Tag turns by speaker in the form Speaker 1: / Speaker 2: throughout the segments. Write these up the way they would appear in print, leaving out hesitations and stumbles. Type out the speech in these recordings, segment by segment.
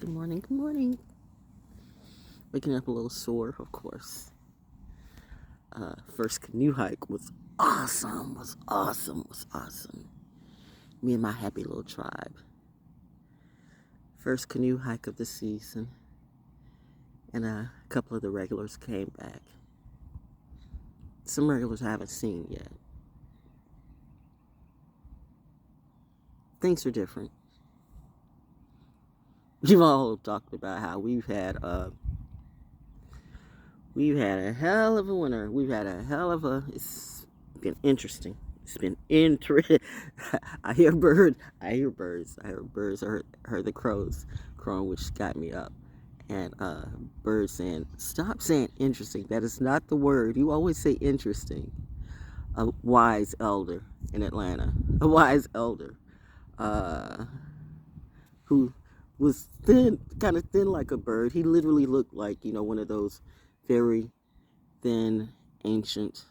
Speaker 1: Good morning, good morning. Waking up a little sore, of course. First canoe hike was awesome, Me and my happy little tribe. First canoe hike of the season. And a couple of the regulars came back. Some regulars I haven't seen yet. Things are different. We've all talked about how we've had a hell of a winter. It's been interesting. It's been interesting. I hear birds. I heard the crows crowing, which got me up. And birds saying, stop saying interesting. That is not the word. You always say interesting. A wise elder in Atlanta. A wise elder. Who was thin, kind of thin like a bird. He literally looked like, one of those very thin, ancient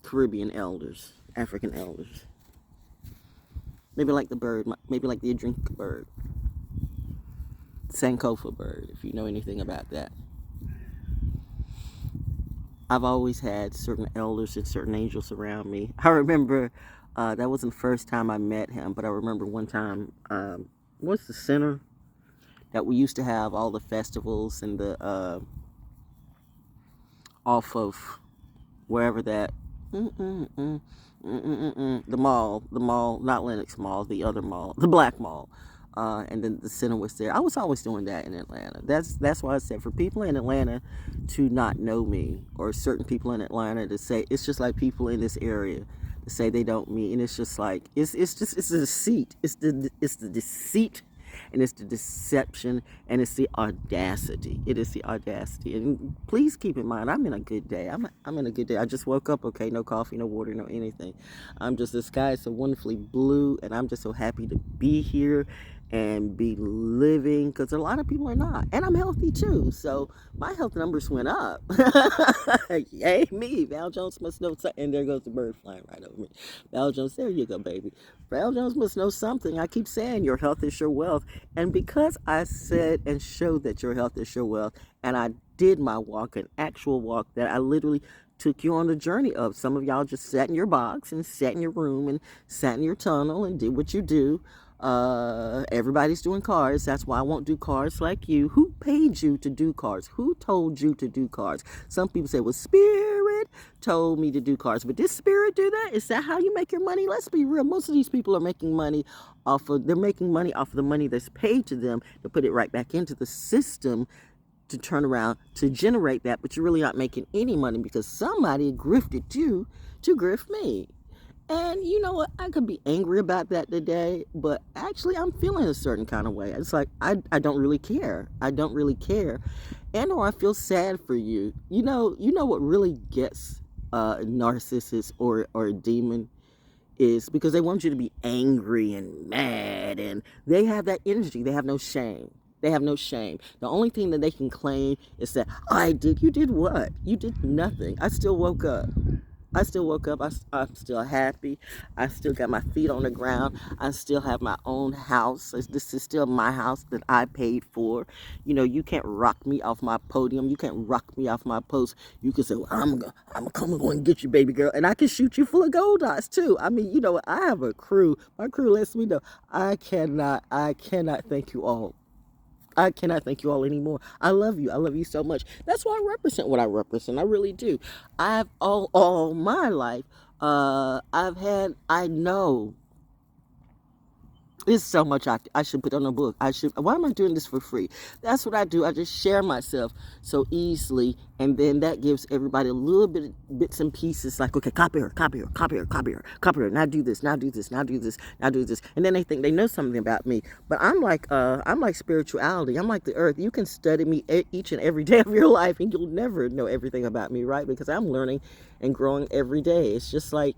Speaker 1: Caribbean elders, African elders. Maybe like the bird, maybe like the Adrinka bird. Sankofa bird, if you know anything about that. I've always had certain elders and certain angels around me. I remember that wasn't the first time I met him, but I remember one time, what's the center that we used to have all the festivals and the off of wherever that the mall, not Lenox Mall, the other mall, the Black Mall. And then the center was there. I was always doing that in Atlanta. That's why I said for people in Atlanta to not know me, or certain people in Atlanta to say, it's just like people in this area to say they don't mean, and it's just like it's the deceit. It's the deceit, and it's the deception, and it's the audacity. It is the audacity. And please keep in mind, I'm in a good day. I'm in a good day. I just woke up, okay, no coffee, no water, no anything. The sky is so wonderfully blue, and I'm just so happy to be here and be living, because a lot of people are not. And I'm healthy too, so my health numbers went up. Yay me. Val Jones must know something. And there goes the bird flying right over me. Val Jones, there you go, baby. Val Jones must know something. I keep saying your health is your wealth. And because I said and showed that your health is your wealth, and I did my walk, an actual walk that I literally took you on the journey of. Some of y'all just sat in your box and sat in your room and sat in your tunnel and did what you do. Everybody's doing cars. That's why I won't do cars like you. Who paid you to do cars? Who told you to do cars? Some people say, well, Spirit told me to do cars. But did Spirit do that? Is that how you make your money? Let's be real. Most of these people are making money off of the money that's paid to them to put it right back into the system to turn around to generate that. But you're really not making any money because somebody grifted you to grift me. And you know what? I could be angry about that today, but actually I'm feeling a certain kind of way. It's like, I don't really care. I don't really care. And or I feel sad for you. You know what really gets a narcissist or a demon is because they want you to be angry and mad, and they have that energy. They have no shame. They have no shame. The only thing that they can claim is that, you did what? You did nothing. I still woke up. I'm still happy. I still got my feet on the ground. I still have my own house. This is still my house that I paid for. You can't rock me off my podium. You can't rock me off my post. You can say, well, I'm coming to go and get you, baby girl. And I can shoot you full of gold dots too. I mean, I have a crew. My crew lets me know. I cannot thank you all. I cannot thank you all anymore. I love you. I love you so much. That's why I represent what I represent. I really do. I've all my life, I know there's so much I should put on a book. Why am I doing this for free? That's what I do. I just share myself so easily, and then that gives everybody a little bit bits and pieces. Like, okay, copy her. Now do this. And then they think they know something about me. But I'm like spirituality. I'm like the earth. You can study me each and every day of your life, and you'll never know everything about me, right? Because I'm learning and growing every day. It's just like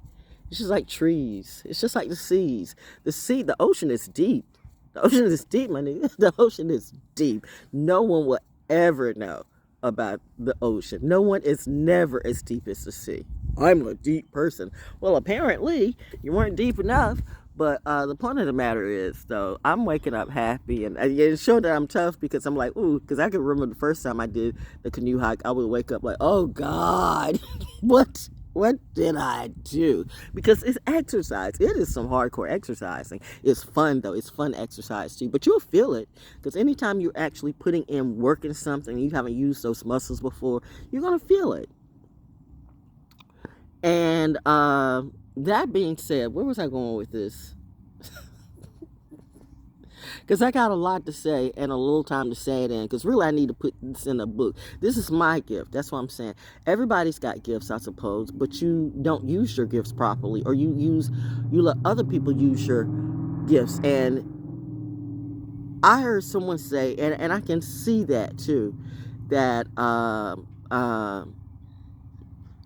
Speaker 1: trees. It's just like the seas. The ocean is deep. The ocean is deep, my nigga. The ocean is deep. No one will ever know about the ocean. No one is never as deep as the sea. I'm a deep person. Well, apparently, you weren't deep enough But the point of the matter is, though, I'm waking up happy, and it's sure that I'm tough because I'm like, ooh, because I can remember the first time I did the canoe hike, I would wake up like, oh God, what did I do? Because it's exercise. It is some hardcore exercising. It's fun though. It's fun exercise too. But you'll feel it because anytime you're actually putting in work in something, you haven't used those muscles before, you're gonna feel it. And that being said, where was I going with this? Because I got a lot to say and a little time to say it in. Because really, I need to put this in a book. This is my gift. That's what I'm saying. Everybody's got gifts, I suppose, but you don't use your gifts properly, or you let other people use your gifts. And I heard someone say, and I can see that too, that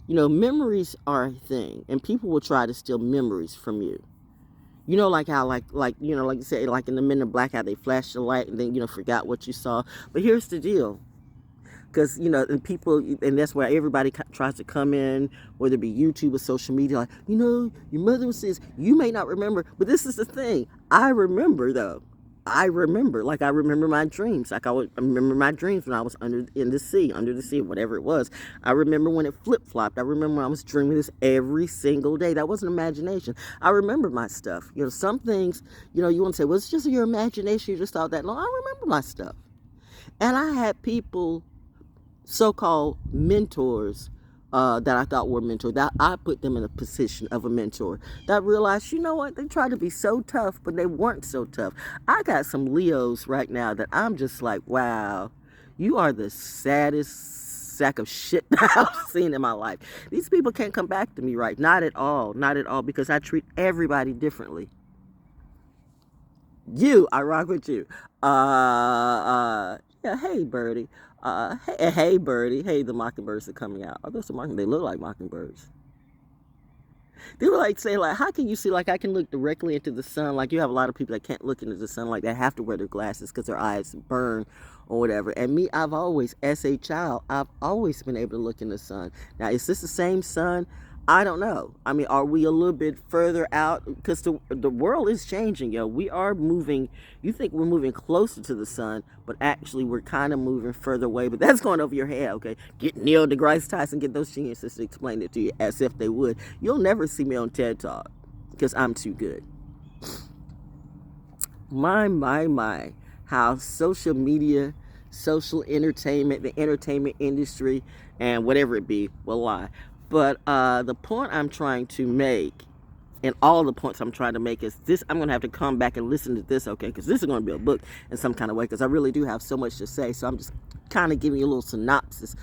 Speaker 1: memories are a thing, and people will try to steal memories from you. You know, like how, like you say, like in the Men in Black, how they flash the light and then, forgot what you saw. But here's the deal. Because, and people, and that's where everybody tries to come in, whether it be YouTube or social media, like, your mother says, you may not remember, but this is the thing. I remember, though. I remember my dreams. Like I remember my dreams when I was under the sea, whatever it was. I remember when it flip-flopped. I remember when I was dreaming this every single day. That wasn't imagination. I remember my stuff. Some things, you want to say, well, it's just your imagination. You just thought that. No, I remember my stuff. And I had people, so-called mentors, that I thought were mentors, that I put them in a position of a mentor, that realized, you know what, they tried to be so tough, but they weren't so tough. I got some Leos right now that I'm just like, wow, you are the saddest sack of shit that I've seen in my life. These people can't come back to me right. Not at all, because I treat everybody differently. I rock with you. Yeah, hey, Birdie. Hey, Birdie. Hey, the mockingbirds are coming out. Oh, those are they look like mockingbirds. They were like saying, like, how can you see, like, I can look directly into the sun? Like, you have a lot of people that can't look into the sun, like, they have to wear their glasses because their eyes burn or whatever. And me, I've always, as a child, I've always been able to look in the sun. Now, is this the same sun? I don't know. I mean, are we a little bit further out? Because the world is changing, yo. We are moving. You think we're moving closer to the sun, but actually we're kind of moving further away. But that's going over your head, okay? Get Neil deGrasse Tyson, get those geniuses to explain it to you as if they would. You'll never see me on TED Talk because I'm too good. My. How social media, social entertainment, the entertainment industry, and whatever it be will lie. But the point I'm trying to make, and all the points I'm trying to make, is this. I'm going to have to come back and listen to this, okay? Because this is going to be a book in some kind of way, because I really do have so much to say. So I'm just kind of giving you a little synopsis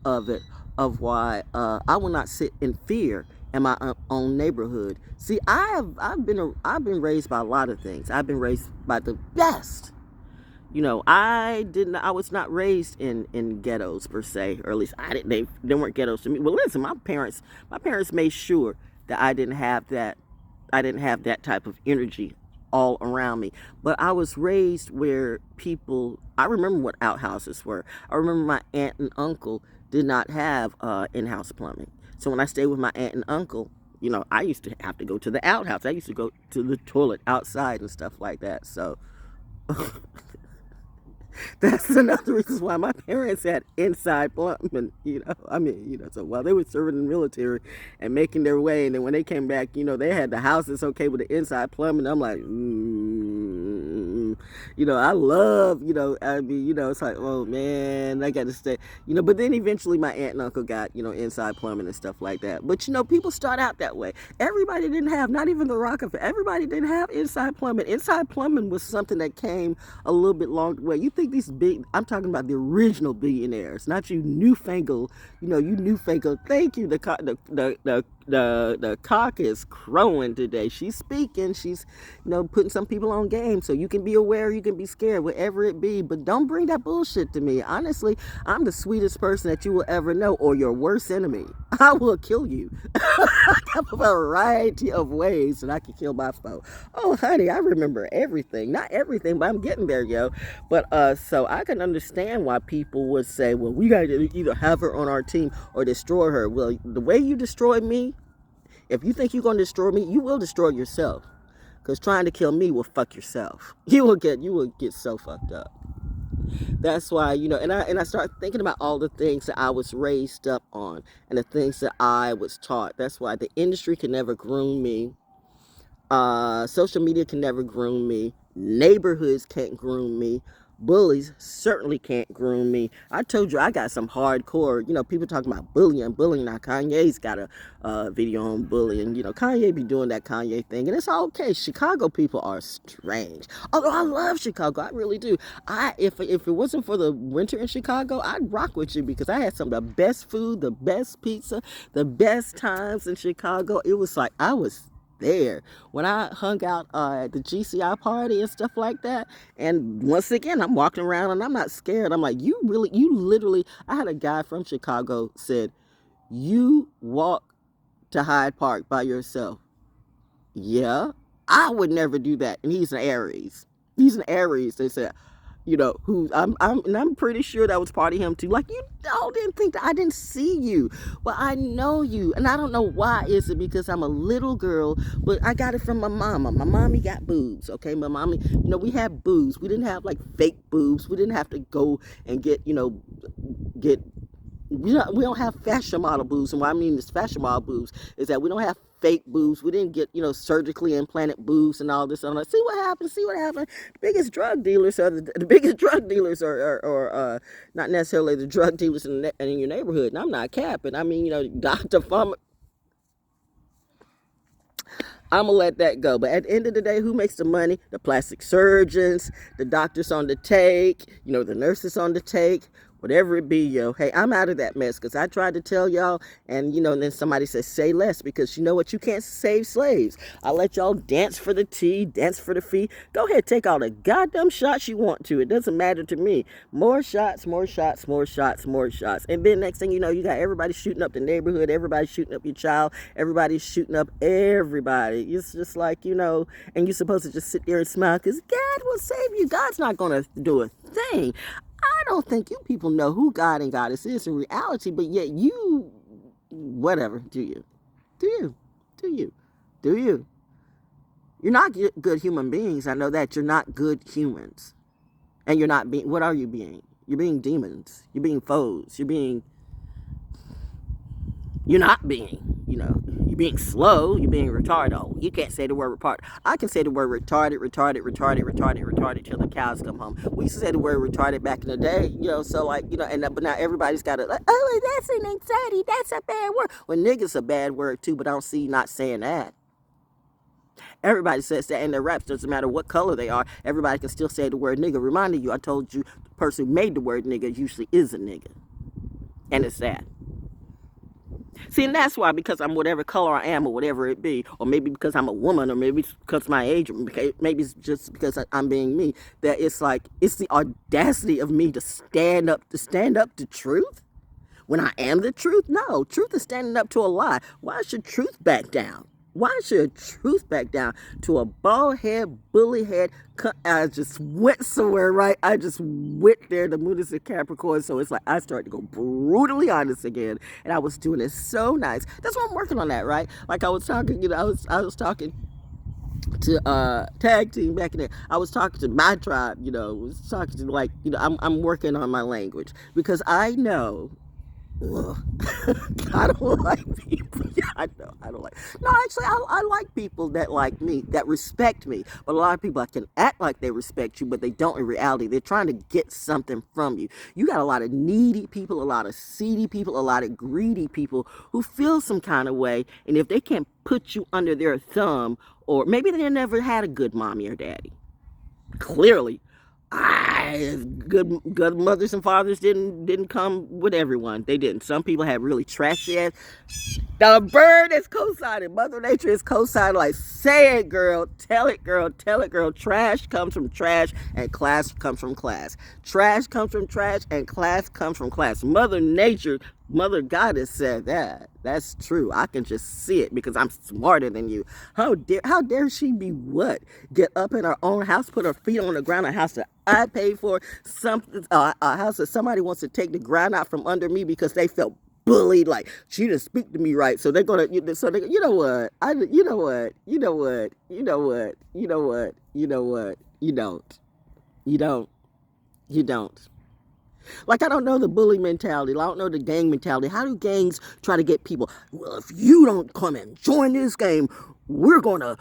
Speaker 1: of it, of why I will not sit in fear in my own neighborhood. See, I've been raised by a lot of things. I've been raised by the best. I was not raised in ghettos per se, or at least they weren't ghettos to me. Well, listen, my parents made sure that I didn't have that type of energy all around me. But I was raised where I remember what outhouses were. I remember my aunt and uncle did not have in-house plumbing. So when I stayed with my aunt and uncle, I used to have to go to the outhouse. I used to go to the toilet outside and stuff like that. So that's another reason why my parents had inside plumbing, so while they were serving in the military and making their way, and then when they came back, they had the houses okay with the inside plumbing. I'm like, I love, it's like, oh man, I got to stay, but then eventually my aunt and uncle got, inside plumbing and stuff like that. But, people start out that way. Everybody didn't have, not even the Rockefeller, everybody didn't have inside plumbing. Inside plumbing was something that came a little bit long way. You think these I'm talking about the original billionaires, not you newfangled, thank you, the cock is crowing today. She's speaking. She's, putting some people on game. So you can be aware, you can be scared, whatever it be. But don't bring that bullshit to me. Honestly, I'm the sweetest person that you will ever know, or your worst enemy. I will kill you. I have a variety of ways that I can kill my foe. Oh, honey, I remember everything. Not everything, but I'm getting there, yo. But so I can understand why people would say, well, we got to either have her on our team or destroy her. Well, the way you destroy me, if you think you're going to destroy me, you will destroy yourself. Because trying to kill me will fuck yourself. You will get so fucked up. That's why, and I start thinking about all the things that I was raised up on and the things that I was taught. That's why the industry can never groom me. Social media can never groom me. Neighborhoods can't groom me. Bullies certainly can't groom me. I told you I got some hardcore, people talking about bullying. Now Kanye's got a video on bullying. Kanye be doing that Kanye thing, and it's all okay. Chicago people are strange. Although I love Chicago, I really do. If it wasn't for the winter in Chicago, I'd rock with you because I had some of the best food, the best pizza, the best times in Chicago. It was like I was there when I hung out at the GCI party and stuff like that. And once again, I'm walking around and I'm not scared. I'm like, you literally, I had a guy from Chicago said, you walk to Hyde Park by yourself. Yeah, I would never do that. And he's an Aries. They said, who I'm pretty sure that was part of him too. Like, you all didn't think that I didn't see you, but I know you, and I don't know why. Is it because I'm a little girl? But I got it from my mama. My mommy got boobs. Okay, my mommy. We had boobs. We didn't have like fake boobs. We didn't have to go and get. We don't have fashion model boobs, and what I mean is fashion model boobs is that we don't have fake boobs. We didn't get surgically implanted boobs and all this. And I'm like, see what happened. The biggest drug dealers are not necessarily the drug dealers in your neighborhood. And I'm not capping. I mean, Dr. Farmer. I'm going to let that go. But at the end of the day, who makes the money? The plastic surgeons, the doctors on the take, the nurses on the take, whatever it be, yo. Hey, I'm out of that mess because I tried to tell y'all, and, and then somebody says, say less, because you know what? You can't save slaves. I let y'all dance for the tea, dance for the fee. Go ahead, take all the goddamn shots you want to. It doesn't matter to me. More shots. And then next thing you know, you got everybody shooting up the neighborhood, everybody shooting up your child, everybody's shooting up everybody. It's just like, and you're supposed to just sit there and smile because God will save you. God's not going to do a thing. I don't think you people know who God and Goddess is in reality, but yet you, whatever, do you? You're not good human beings. I know that. You're not good humans. And you're not being, what are you being? You're being demons. You're being foes. You're not being, you're being slow. You're being retarded. Oh, you can't say the word retarded. I can say the word retarded till the cows come home. We used to say the word retarded back in the day, so like, but now everybody's got to, like, oh, that's an anxiety. That's a bad word. Well, nigga's a bad word too, but I don't see you not saying that. Everybody says that in their raps. Doesn't matter what color they are. Everybody can still say the word nigga. Reminding you, I told you the person who made the word nigga usually is a nigga. And it's sad. See, and that's why, because I'm whatever color I am or whatever it be, or maybe because I'm a woman, or maybe it's because of my age, or maybe it's just because I'm being me, that it's like, it's the audacity of me to stand up to truth when I am the truth. No, truth is standing up to a lie. Why should truth back down? Why should truth back down to a bald head, bully head? I just went somewhere, right? I just went there. The moon is in Capricorn, so it's like I started to go brutally honest again, and I was doing it so nice. That's why I'm working on that, right? Like I was talking, I was talking to tag team back in there. I was talking to my tribe, was talking to, like, I'm working on my language because I know. I don't like people. I know. I don't like. No, actually, I like people that like me, that respect me. But a lot of people can act like they respect you, but they don't in reality. They're trying to get something from you. You got a lot of needy people, a lot of seedy people, a lot of greedy people who feel some kind of way. And if they can't put you under their thumb, or maybe they never had a good mommy or daddy. Clearly. Good mothers and fathers didn't come with everyone. They didn't. Some people had really trashy ass. The bird is co-signing. Mother Nature is co-signing. Like, say it, girl. Tell it, girl. Trash comes from trash, and class comes from class. Trash comes from trash, and class comes from class. Mother Nature, Mother Goddess said that. That's true. I can just see it because I'm smarter than you. How dare she be what? Get up in her own house, put her feet on the ground, a house that I paid for, a house that somebody wants to take the ground out from under me because they felt bullied. Like, she didn't speak to me right. So they're gonna, so they, you know what? You know what? You know what? You know what? You know what? You know what? You don't. You don't. You don't. Like, I don't know the bully mentality. I don't know the gang mentality. How do gangs try to get people? Well, if you don't come and join this game, we're gonna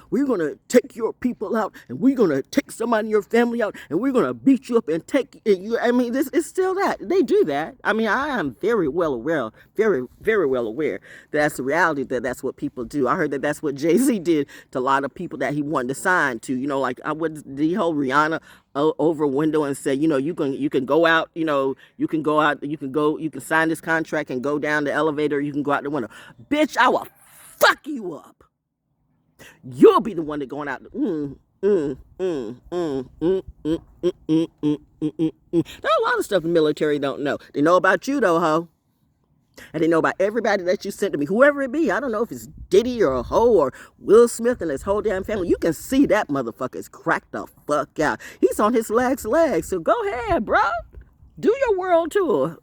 Speaker 1: take your people out, and we're gonna take somebody in your family out, and we're gonna beat you up and take you. I mean, this is still that they do that. I mean, I am very well aware, very well aware that that's the reality. That's what people do. I heard that that's what JayZ did to a lot of people that he wanted to sign to. You know, like I would the whole Rihanna over a window and say, you know, you can go out, you know, you can go out, you can sign this contract and go down the elevator, you can go out the window. Bitch, I will fuck you up. You'll be the one that going out. There are a lot of stuff the military don't know. They know about you though, ho. And they know about everybody that you sent to me, whoever it be. I don't know if it's Diddy or a hoe or Will Smith and his whole damn family. You can see that motherfucker is cracked the fuck out. He's on his legs. So go ahead, bro. Do your world tour.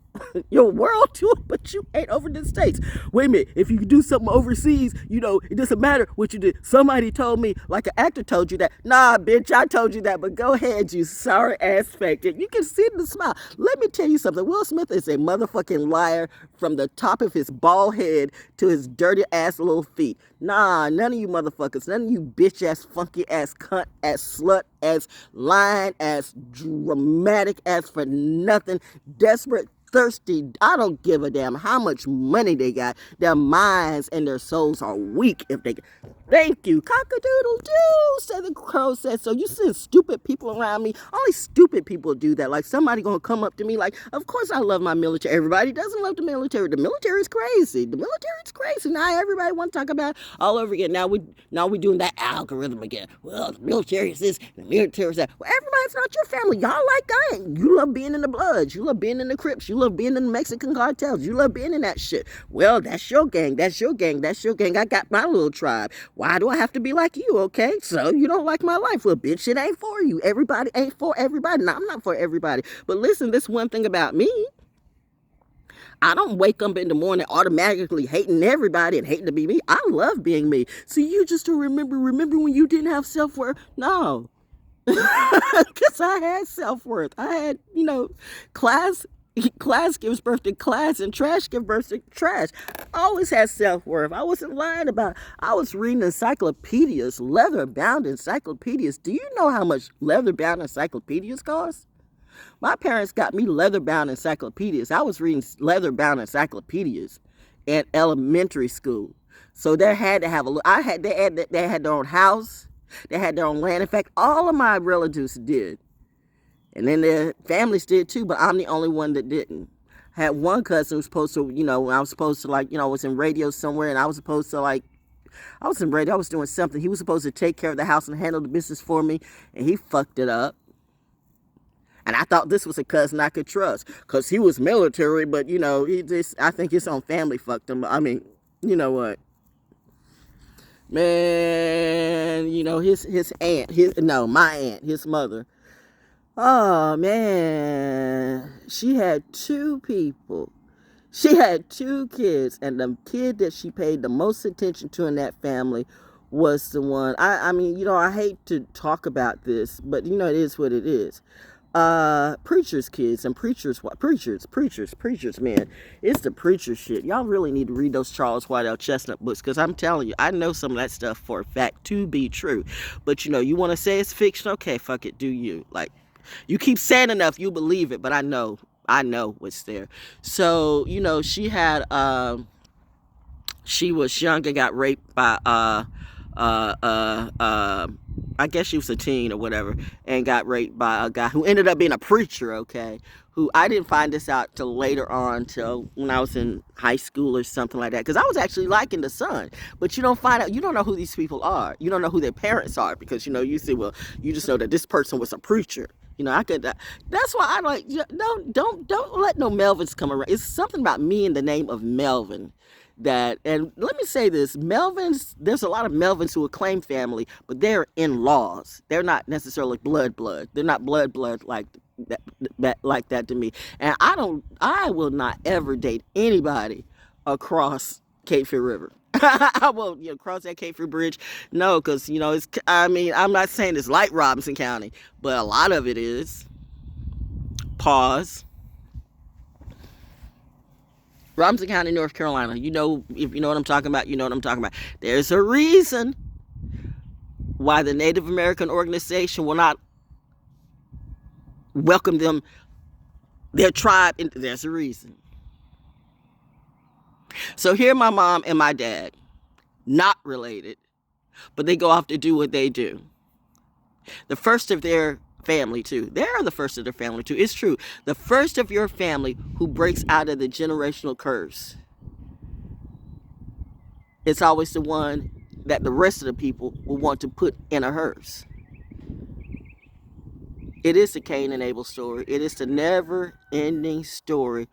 Speaker 1: Your world tour, but you ain't over the States. Wait a minute, if you do something overseas, you know, it doesn't matter what you did. Somebody told me, like an actor told you that. Nah, bitch, I told you that, but go ahead, you sorry ass faggot. You can see the smile. Let me tell you something. Will Smith is a motherfucking liar from the top of his bald head to his dirty ass little feet. Nah, none of you motherfuckers, none of you bitch ass, funky ass, cunt ass, slut ass, lying ass, dramatic ass for nothing, desperate, thirsty. I don't give a damn how much money they got. Their minds and their souls are weak if they. Thank you. Cock-a-doodle-doo, said the crow said. So you see stupid people around me. Only stupid people do that. Like somebody gonna come up to me like, of course I love my military. Everybody doesn't love the military. The military is crazy. The military is crazy. Now everybody want to talk about it all over again. Now we doing that algorithm again. Well, the military is this, the military is that. Well, everybody's not your family. Y'all like gang. You love being in the Bloods. You love being in the Crips. You love being in the Mexican cartels. You love being in that shit. Well, that's your gang. That's your gang. That's your gang. I got my little tribe. Why do I have to be like you, okay? So you don't like my life. Well, bitch, it ain't for you. Everybody ain't for everybody. No, I'm not for everybody. But listen, this one thing about me. I don't wake up in the morning automatically hating everybody and hating to be me. I love being me. So you just don't remember when you didn't have self-worth? No. Because I had self-worth. I had, you know, class gives birth to class and trash gives birth to trash. I always had self-worth. I wasn't lying about it. I was reading encyclopedias, leather-bound encyclopedias. Do you know how much leather-bound encyclopedias cost? My parents got me leather-bound encyclopedias. I was reading leather-bound encyclopedias at elementary school. So they had to have they had their own house. They had their own land. In fact, all of my relatives did. And then their families did too, but I'm the only one that didn't. I had one cousin who was supposed to, you know, I was supposed to like, you know, I was in radio somewhere and I was supposed to like, I was in radio, I was doing something. He was supposed to take care of the house and handle the business for me, and he fucked it up. And I thought this was a cousin I could trust because he was military, but, you know, I think his own family fucked him. I mean, you know what? Man, you know, his aunt, my aunt, his mother. Oh, man. She had two people. She had two kids, and the kid that she paid the most attention to in that family was the one. I mean, you know, I hate to talk about this, but, you know, it is what it is. Preachers' kids and preachers, man. It's the preacher shit. Y'all really need to read those Charles Whitell Chestnut books, because I'm telling you, I know some of that stuff for a fact to be true. But, you know, you want to say it's fiction? Okay, fuck it, do you. Like, you keep saying enough, you believe it, but I know what's there. So, you know, she had, she was young and got raped by, I guess she was a teen or whatever, and got raped by a guy who ended up being a preacher, okay? Who I didn't find this out till later on, till when I was in high school or something like that, because I was actually liking the son. But you don't find out, you don't know who these people are. You don't know who their parents are, because, you know, you say, well, you just know that this person was a preacher. You know, that's why I like, don't let no Melvins come around. It's something about me in the name of Melvin. And let me say this, Melvins, there's a lot of Melvins who claim family, but they're in-laws. They're not necessarily blood. They're not blood like that to me. And I will not ever date anybody across Cape Fear River. I won't, cross that Cape Fear Bridge. No, because, I'm not saying it's like Robinson County, but a lot of it is. Pause. Robinson County, North Carolina. If you know what I'm talking about, you know what I'm talking about. There's a reason why the Native American organization will not welcome them, their tribe. There's a reason. So here my mom and my dad, not related, but they go off to do what they do. The first of their family too. They're the first of their family too. It's true. The first of your family who breaks out of the generational curse. It's always the one that the rest of the people will want to put in a hearse. It is the Cain and Abel story. It is the never-ending story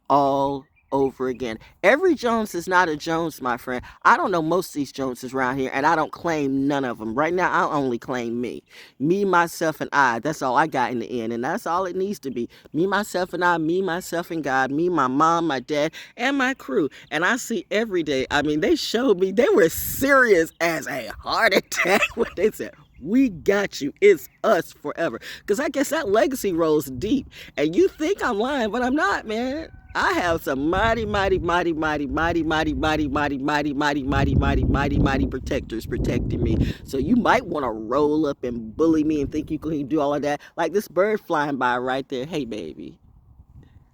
Speaker 1: all over again. Every Jones is not a Jones, my friend. I don't know most of these Joneses around here, and I don't claim none of them. Right now, I only claim me. Me, myself, and I. That's all I got in the end, and that's all it needs to be. Me, myself, and I. Me, myself, and God. Me, my mom, my dad, and my crew. And I see every day. They showed me. They were serious as a heart attack when they said, "We got you. It's us forever." Because I guess that legacy rolls deep. And you think I'm lying, but I'm not, man. I have some mighty protectors protecting me. So you might want to roll up and bully me and think you can do all of that. Like this bird flying by right there. Hey, baby.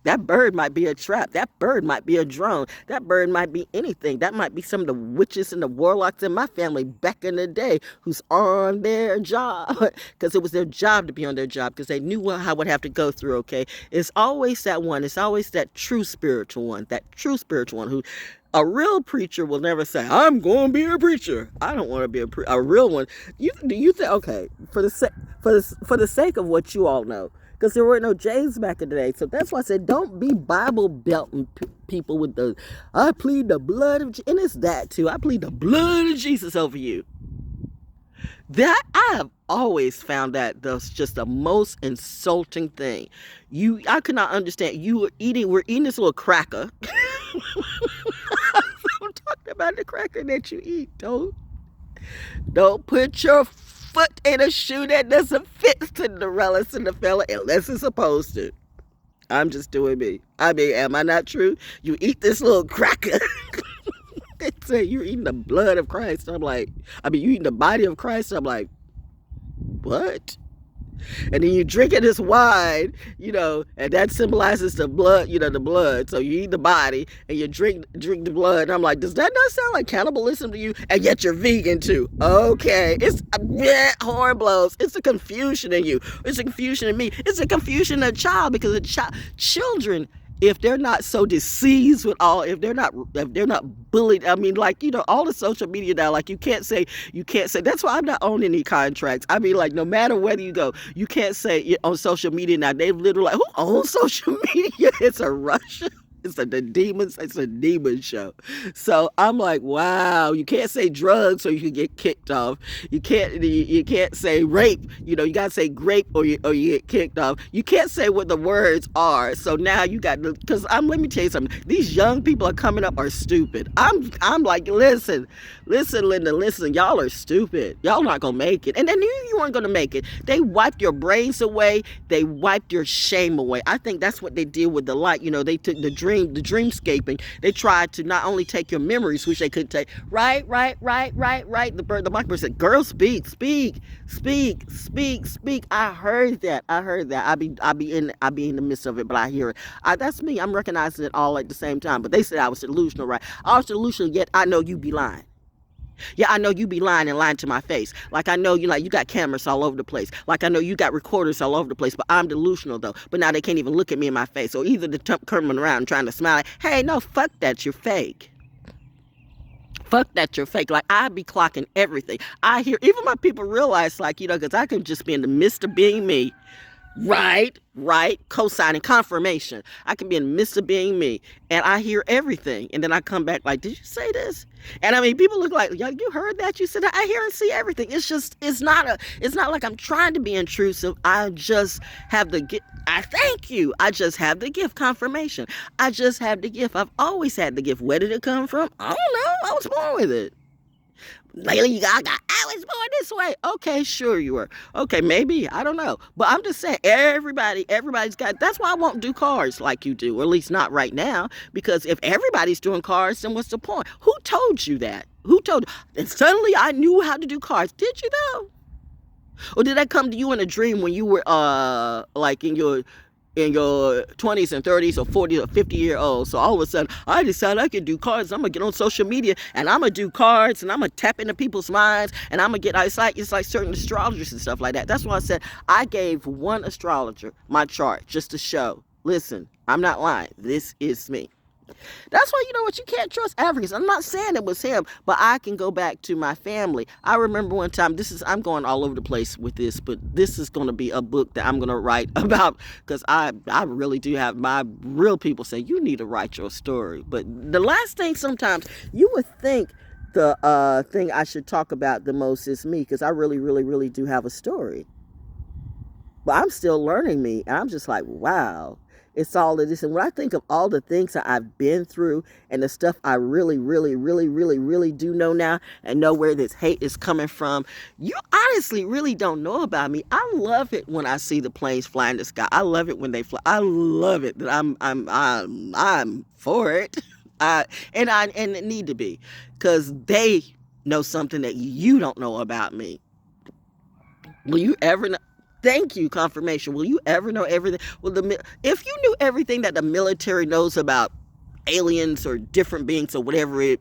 Speaker 1: That bird might be a trap. That bird might be a drone. That bird might be anything. That might be some of the witches and the warlocks in my family back in the day who's on their job. Because it was their job to be on their job because they knew what I would have to go through, okay? It's always that one. It's always that true spiritual one. That true spiritual one who... A real preacher will never say, "I'm going to be a preacher." I don't want to be a real one. You think, okay, for the sake of what you all know, because there were no JayZ back in the day. So that's why I said, don't be Bible belting people with the, "I plead the blood of," and it's that too. I plead the blood of Jesus over you. That I have always found that that's just the most insulting thing. I could not understand. We're eating this little cracker. I'm talking about the cracker that you eat. Don't put your foot in a shoe that doesn't fit Cinderella's and the fella unless it's supposed to. I'm just doing me. Am I not true? You eat this little cracker. They say you're eating the blood of Christ. I'm like, you eating the body of Christ. I'm like, what? And then you drinking this wine, and that symbolizes the blood, the blood. So you eat the body and you drink the blood. And I'm like, does that not sound like cannibalism to you? And yet you're vegan too. Okay. It's horn blows. It's a confusion in you. It's a confusion in me. It's a confusion in a child because children, if they're not so diseased with if they're not bullied, all the social media now, like you can't say, that's why I'm not owning any contracts. No matter whether you go, you can't say on social media now, they've literally who owns social media? It's a Russia. It's a demon show. So I'm like, wow, you can't say drugs or you can get kicked off. You can't say rape. You gotta say grape or you get kicked off. You can't say what the words are. So now you got to, because let me tell you something. These young people are coming up are stupid. I'm like, listen, Linda, listen, y'all are stupid. Y'all not gonna make it. And they knew you weren't gonna make it. They wiped your brains away. They wiped your shame away. I think that's what they did with the light. They took the dreamscaping. They tried to not only take your memories, which they couldn't take. Right. The blackbird said, "Girl, speak. I heard that. I be in the midst of it, but I hear it. That's me. I'm recognizing it all at the same time. But they said I was delusional, right? I was delusional, yet I know you be lying. Yeah, I know you be lying and lying to my face. Like I know you got cameras all over the place. Like I know you got recorders all over the place, but I'm delusional though. But now they can't even look at me in my face. Or either they're coming around and trying to smile like, "Hey, no, fuck that, you're fake. Fuck that, you're fake." Like I be clocking everything. I hear, even my people realize because I can just be in the midst of being me. Right. Co-signing confirmation. I can be in the midst of being me, and I hear everything, and then I come back like, "Did you say this?" And I mean, people look like, "Yeah, you heard that? You said that?" I hear and see everything. It's not like I'm trying to be intrusive. I just have the gift. I thank you. I just have the gift confirmation. I just have the gift. I've always had the gift. Where did it come from? I don't know. I was born with it. Lady Gaga, I was born this way. Okay, sure you were. Okay, maybe. I don't know. But I'm just saying, everybody's got, that's why I won't do cars like you do, or at least not right now, because if everybody's doing cars, then what's the point? Who told you that? Who told you? And suddenly I knew how to do cars. Did you though? Or did that come to you in a dream when you were like in your 20s and 30s or 40 or 50-year-old? So all of a sudden, I decided I could do cards. I'm going to get on social media and I'm going to do cards and I'm going to tap into people's minds and I'm going to get, it's like certain astrologers and stuff like that. That's why I said I gave one astrologer my chart just to show, listen, I'm not lying. This is me. That's why, you know what, you can't trust Africans. I'm not saying it was him, but I can go back to my family. I remember one time, I'm going all over the place with this, but this is going to be a book that I'm going to write about, because I really do have, my real people say, you need to write your story. But the last thing, sometimes you would think the thing I should talk about the most is me, because I really, really, really do have a story. But I'm still learning me, and I'm just like, wow. It's all of this. And when I think of all the things that I've been through and the stuff I really, really, really, really, really do know now and know where this hate is coming from, you honestly really don't know about me. I love it when I see the planes fly in the sky. I love it when they fly. I love it that I'm for it. And it need to be, because they know something that you don't know about me. Will you ever know? Thank you, confirmation. Will you ever know everything? Well, if you knew everything that the military knows about aliens or different beings or whatever it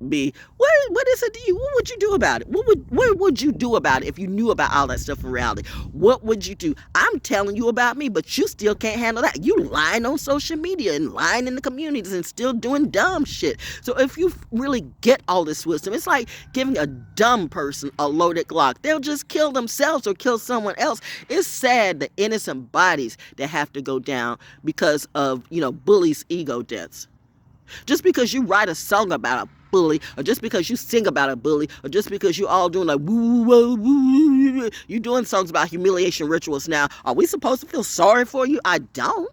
Speaker 1: be, what is it to you? What would you do about it? What would you do about it if you knew about all that stuff in reality? What would you do? I'm telling you about me, but you still can't handle that. You lying on social media and lying in the communities and still doing dumb shit. So if you really get all this wisdom, it's like giving a dumb person a loaded Glock. They'll just kill themselves or kill someone else. It's sad, the innocent bodies that have to go down because of, bullies' ego deaths. Just because you write a song about a bully, or just because you sing about a bully, or just because you all doing like woo, woo, woo, you doing songs about humiliation rituals now, are we supposed to feel sorry for you? I don't.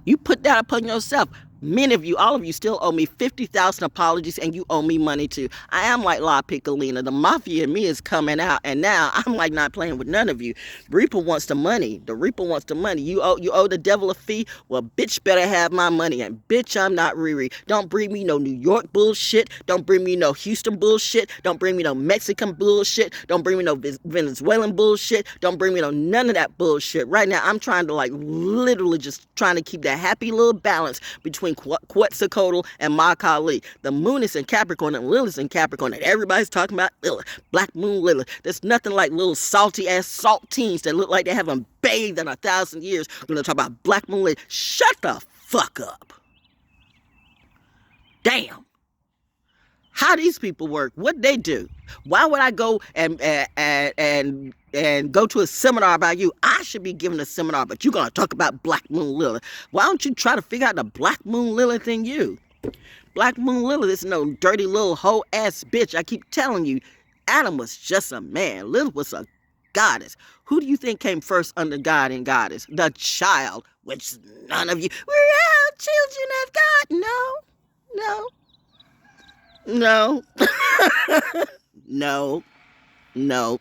Speaker 1: You put that upon yourself. Many of you, all of you, still owe me 50,000 apologies, and you owe me money too. I am like La Piccolina. The mafia in me is coming out, and now I'm like not playing with none of you. Reaper wants the money. The Reaper wants the money. You owe the devil a fee? Well, bitch better have my money, and bitch, I'm not Riri. Don't bring me no New York bullshit. Don't bring me no Houston bullshit. Don't bring me no Mexican bullshit. Don't bring me no Venezuelan bullshit. Don't bring me no none of that bullshit. Right now, I'm trying to literally just trying to keep that happy little balance between Quetzalcoatl and Makali. The moon is in Capricorn and Lilith's in Capricorn, and everybody's talking about Lilith, Black Moon Lilith. There's nothing like little salty ass saltines that look like they haven't bathed in 1,000 years. We're gonna talk about Black Moon Lilith. Shut the fuck up. Damn. How these people work? What they do? Why would I go and go to a seminar about you? I should be giving a seminar, but you're gonna talk about Black Moon Lilith. Why don't you try to figure out the Black Moon Lilith in you? Black Moon Lilith is no dirty little hoe ass bitch. I keep telling you, Adam was just a man. Lilith was a goddess. Who do you think came first under God and goddess? The child, which none of you. We're all children of God. No. No.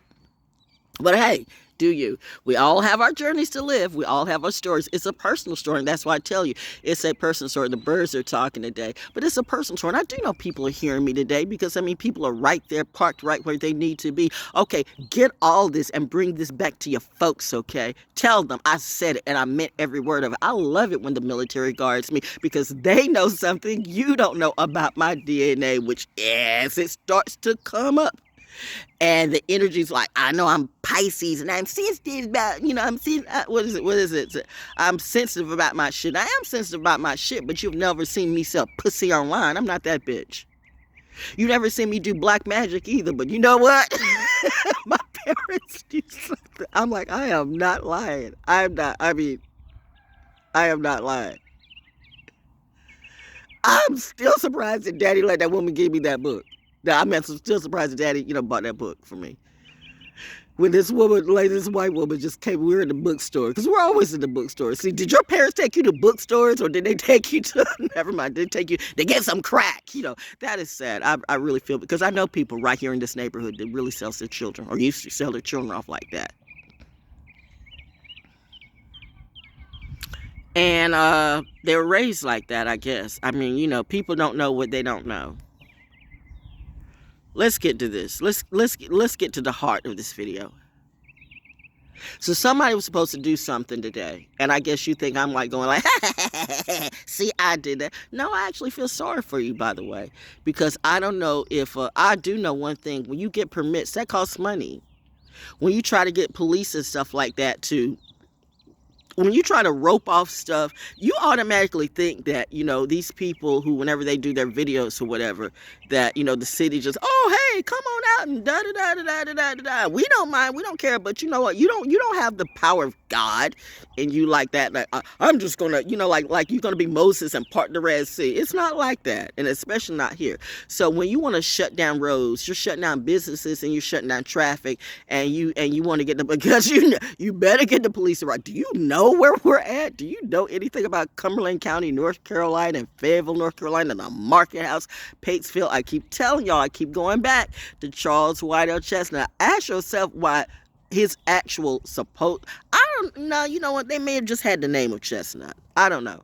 Speaker 1: But hey, do you? We all have our journeys to live. We all have our stories. It's a personal story, and that's why I tell you, it's a personal story. The birds are talking today, but it's a personal story. And I do know people are hearing me today because, people are right there, parked right where they need to be. Okay, get all this and bring this back to your folks, okay? Tell them I said it, and I meant every word of it. I love it when the military guards me because they know something you don't know about my DNA, which, yes, it starts to come up. And the energy's like, I know I'm Pisces and I'm sensitive about, what is it? I'm sensitive about my shit. I am sensitive about my shit, but you've never seen me sell pussy online. I'm not that bitch. You never seen me do black magic either, but you know what? My parents do something. I'm like, I am not lying. I am not. I mean, I am not lying. I'm still surprised that Daddy let that woman give me that book. Now, I'm still surprised that Daddy, bought that book for me. When this woman, like this white woman, just came, we were in the bookstore, because we're always in the bookstore. See, did your parents take you to bookstores, or did they take you to, never mind, did they take you, they get some crack, that is sad. I really feel, because I know people right here in this neighborhood that really sells their children, or used to sell their children off like that. And they were raised like that, I guess. I mean, people don't know what they don't know. Let's get to this. Let's get to the heart of this video. So somebody was supposed to do something today, and I guess you think I'm like going like, see, I did that. No, I actually feel sorry for you, by the way, because I don't know if I do know one thing. When you get permits, that costs money. When you try to get police and stuff like that too. When you try to rope off stuff, you automatically think that, these people who, whenever they do their videos or whatever, that, the city just, oh, hey, come on out and da-da-da-da-da-da-da-da. We don't mind, we don't care, but you know what? You don't have the power of God in you like that. Like, I'm just going to, like you're going to be Moses and part the Red Sea. It's not like that, and especially not here. So when you want to shut down roads, you're shutting down businesses and you're shutting down traffic, and you want to get the, because you better get the police right. Do you know where we're at? Do you know anything about Cumberland County, North Carolina, and Fayetteville, North Carolina, the Market House, Patesville? I keep telling y'all, I keep going back to Charles Whitell Chestnut. Ask yourself why his actual I don't know, you know what, they may have just had the name of Chestnut. I don't know.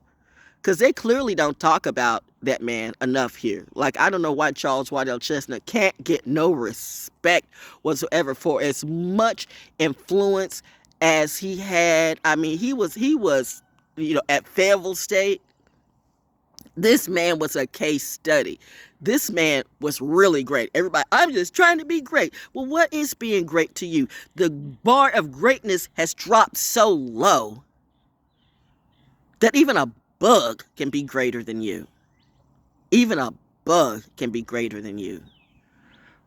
Speaker 1: Because they clearly don't talk about that man enough here. Like, I don't know why Charles Whitell Chestnut can't get no respect whatsoever for as much influence as he had. I mean, he was, at Fayetteville State. This man was a case study. This man was really great. Everybody, I'm just trying to be great. Well, what is being great to you? The bar of greatness has dropped so low that even a bug can be greater than you. Even a bug can be greater than you.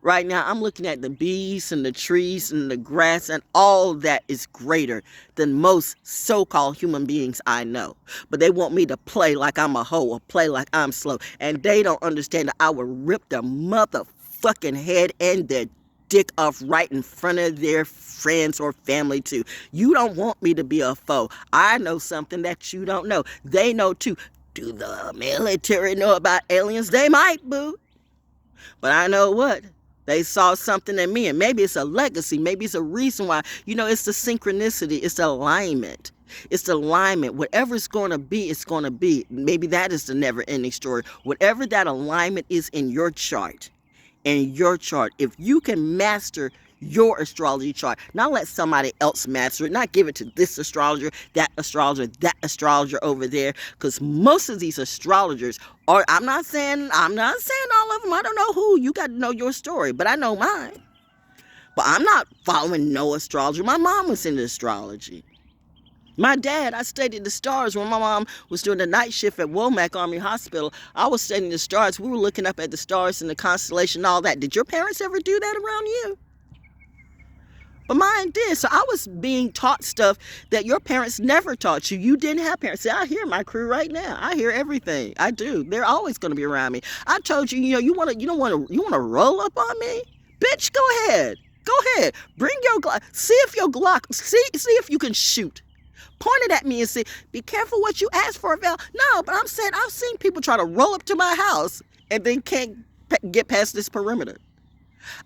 Speaker 1: Right now, I'm looking at the bees and the trees and the grass, and all that is greater than most so-called human beings I know. But they want me to play like I'm a hoe or play like I'm slow. And they don't understand that I will rip their motherfucking head and their dick off right in front of their friends or family too. You don't want me to be a foe. I know something that you don't know. They know too. Do the military know about aliens? They might, boo. But I know what? They saw something in me, and maybe it's a legacy. Maybe it's a reason why. It's the synchronicity. It's the alignment. It's the alignment. Whatever it's going to be, it's going to be. Maybe that is the never-ending story. Whatever that alignment is in your chart, if you can master your astrology chart, not let somebody else master it, not give it to this astrologer, that astrologer over there, because most of these astrologers are, I'm not saying all of them, I don't know who, you got to know your story, but I know mine. But I'm not following no astrologer. My mom was into astrology. My dad, I studied the stars when my mom was doing the night shift at Womack Army Hospital. I was studying the stars. We were looking up at the stars and the constellation and all that. Did your parents ever do that around you? But mine did. So I was being taught stuff that your parents never taught you. You didn't have parents. See, I hear my crew right now. I hear everything. I do. They're always going to be around me. I told you, you want to roll up on me? Bitch, go ahead. Go ahead. Bring your Glock. See if if you can shoot. Point it at me and say, be careful what you ask for, Val. No, but I'm saying I've seen people try to roll up to my house and then can't get past this perimeter.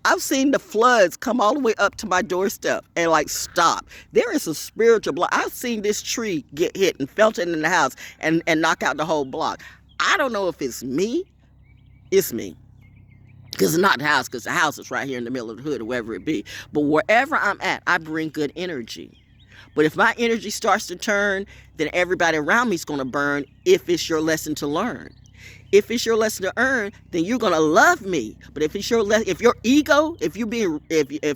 Speaker 1: I've seen the floods come all the way up to my doorstep and stop. There is a spiritual block. I've seen this tree get hit and felt it in the house and knock out the whole block. I don't know if it's me. It's me. Because it's not the house, because the house is right here in the middle of the hood or wherever it be. But wherever I'm at, I bring good energy. But if my energy starts to turn, then everybody around me is going to burn if it's your lesson to learn. If it's your lesson to earn, then you're gonna love me. But if it's if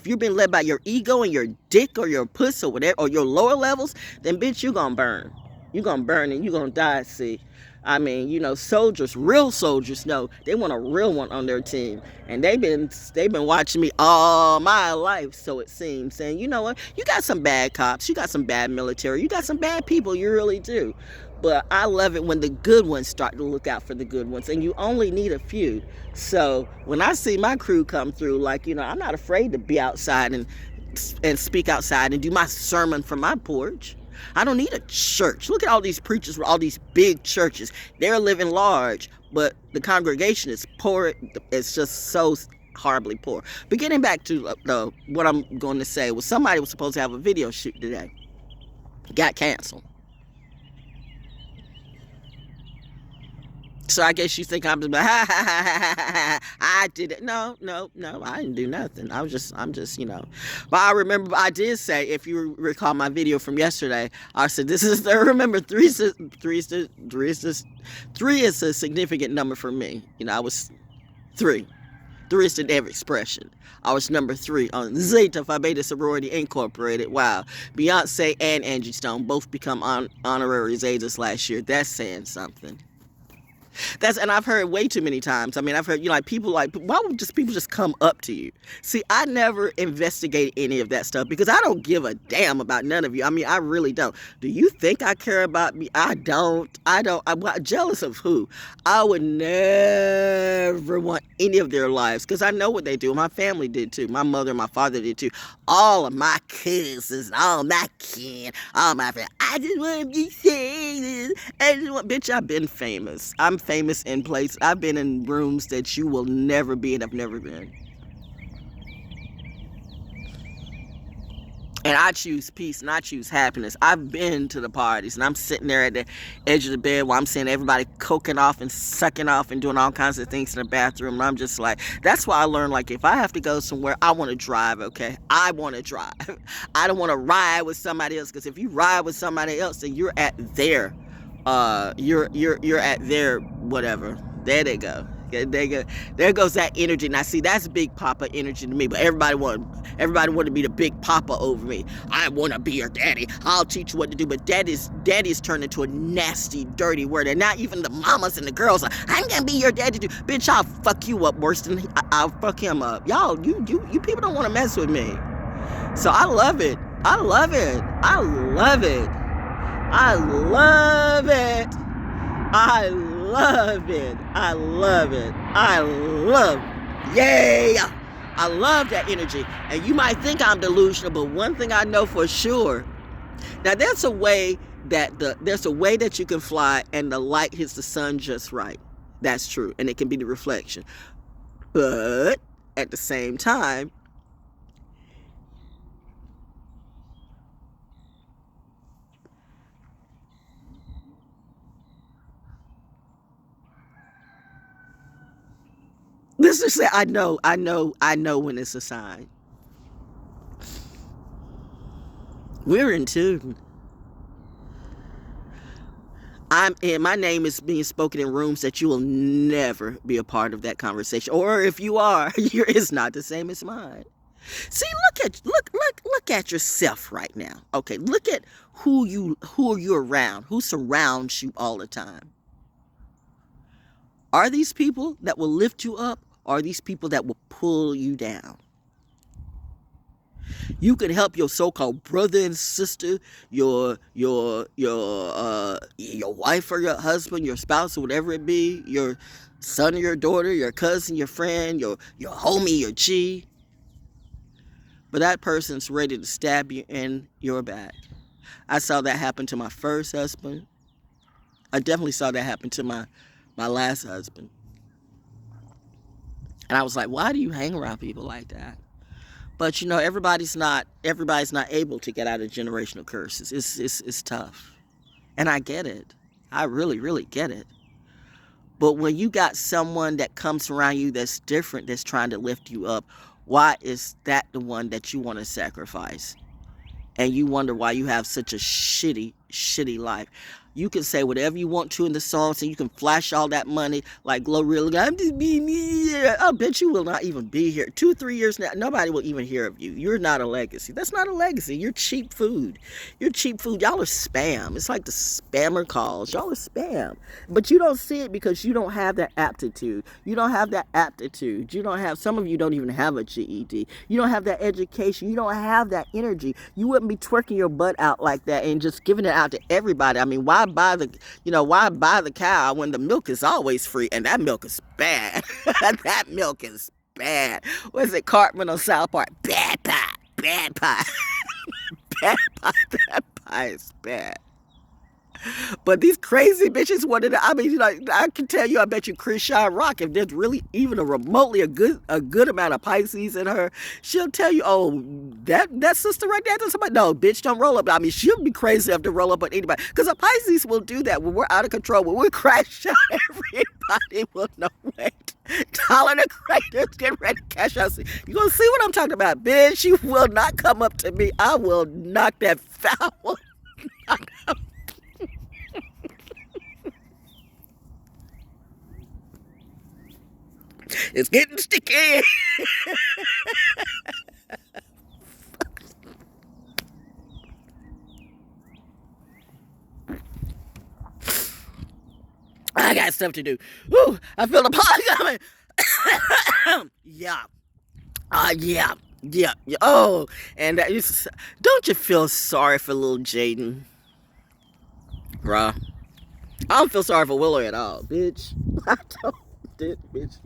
Speaker 1: you're being led by your ego and your dick or your puss or whatever, or your lower levels, then bitch, you're gonna burn. You're gonna burn and you're gonna die. See, I mean, you know, soldiers, real soldiers know they want a real one on their team. And they've been watching me all my life, so it seems, saying, you know what, you got some bad cops, you got some bad military, you got some bad people, you really do. But I love it when the good ones start to look out for the good ones, and you only need a few. So when I see my crew come through, like, you know, I'm not afraid to be outside and speak outside and do my sermon from my porch. I don't need a church. Look at all these preachers with all these big churches. They're living large, but the congregation is poor. It's just so horribly poor. But getting back to what I'm going to say, was somebody was supposed to have a video shoot today. Got canceled. So I guess you think I'm just, I did it. No, I didn't do nothing. I'm just, you know. But I remember, I did say, if you recall my video from yesterday, I said, remember, three is a significant number for me. You know, I was 3. 3 is in every expression. I was number 3 on Zeta Phi Beta Sorority Incorporated. Wow. Beyonce and Angie Stone both become honorary Zetas last year. That's saying something. And I've heard way too many times. I mean, I've heard, you know, like, people like, why would people just come up to you? See, I never investigate any of that stuff because I don't give a damn about none of you. I mean, I really don't. Do you think I care about me? I don't. I'm jealous of who? I would never want any of their lives because I know what they do. My family did too. My mother and my father did too. All of my cousins, all my kin, all my friends. I just want to be famous. Bitch, I've been famous. I'm famous in place. I've been in rooms that you will never be and I've never been. And I choose peace and I choose happiness. I've been to the parties and I'm sitting there at the edge of the bed while I'm seeing everybody coking off and sucking off and doing all kinds of things in the bathroom. And I'm just like, that's why I learned, like, if I have to go somewhere, I want to drive, okay? I want to drive. I don't want to ride with somebody else, because if you ride with somebody else, then you're at their, you're at their whatever. There they go. There goes that energy. Now, see, that's Big Papa energy to me. But everybody want to be the Big Papa over me. I want to be your daddy. I'll teach you what to do. But daddy's turned into a nasty, dirty word. And not even the mamas and the girls are, I'm gonna be your daddy too. Bitch, I'll fuck you up worse than I'll fuck him up. Y'all, you people don't want to mess with me. So I love it. I love it. I love it. I love it. I love it. I love it. I love it. Yay! I love that energy. And you might think I'm delusional, but one thing I know for sure. Now, there's a way that you can fly and the light hits the sun just right. That's true. And it can be the reflection. But at the same time, let's just say I know when it's a sign. We're in tune. My name is being spoken in rooms that you will never be a part of that conversation. Or if you are, it's not the same as mine. See, look at yourself right now. Okay, look at who you're around, who surrounds you all the time. Are these people that will lift you up? Or are these people that will pull you down? You can help your so-called brother and sister, your wife or your husband, your spouse, or whatever it be, your son or your daughter, your cousin, your friend, your homie, your G. But that person's ready to stab you in your back. I saw that happen to my first husband. I definitely saw that happen to my last husband. And I was like, why do you hang around people like that? But, you know, everybody's not able to get out of generational curses. It's tough. And I get it. I really, really get it. But when you got someone that comes around you that's different, that's trying to lift you up, why is that the one that you want to sacrifice? And you wonder why you have such a shitty shitty life. You can say whatever you want to in the songs, and you can flash all that money like Glorilla. I'm just being me. I bet you will not even be here. 2-3 years now, nobody will even hear of you. You're not a legacy. That's not a legacy. You're cheap food. You're cheap food. Y'all are spam. It's like the spammer calls. Y'all are spam. But you don't see it because you don't have that aptitude. You don't have that aptitude. You don't have, some of you don't even have a GED. You don't have that education. You don't have that energy. You wouldn't be twerking your butt out like that and just giving it out to everybody. I mean, why buy the cow when the milk is always free? And that milk is bad. That milk is bad. What is it, Cartman on South Park? Bad pie. Bad pie. Bad pie. That pie is bad. But these crazy bitches wanted to, I mean, like, I can tell you, I bet you Cashapp Rock, if there's really even a remotely a good amount of Pisces in her, she'll tell you, oh, that sister right there, that's somebody. No, bitch, don't roll up. I mean, she'll be crazy enough to roll up on anybody. Because a Pisces will do that when we're out of control. When we crash out, everybody will know. Wait, Tyler the Creator's getting ready to cash out. You gonna see what I'm talking about, bitch. You will not come up to me. I will knock that foul. It's getting sticky. I got stuff to do. Ooh, I feel the pot coming. Yeah. Yeah. Yeah. Oh, and don't you feel sorry for little Jaden? Bruh. I don't feel sorry for Willow at all, bitch. I don't. Bitch,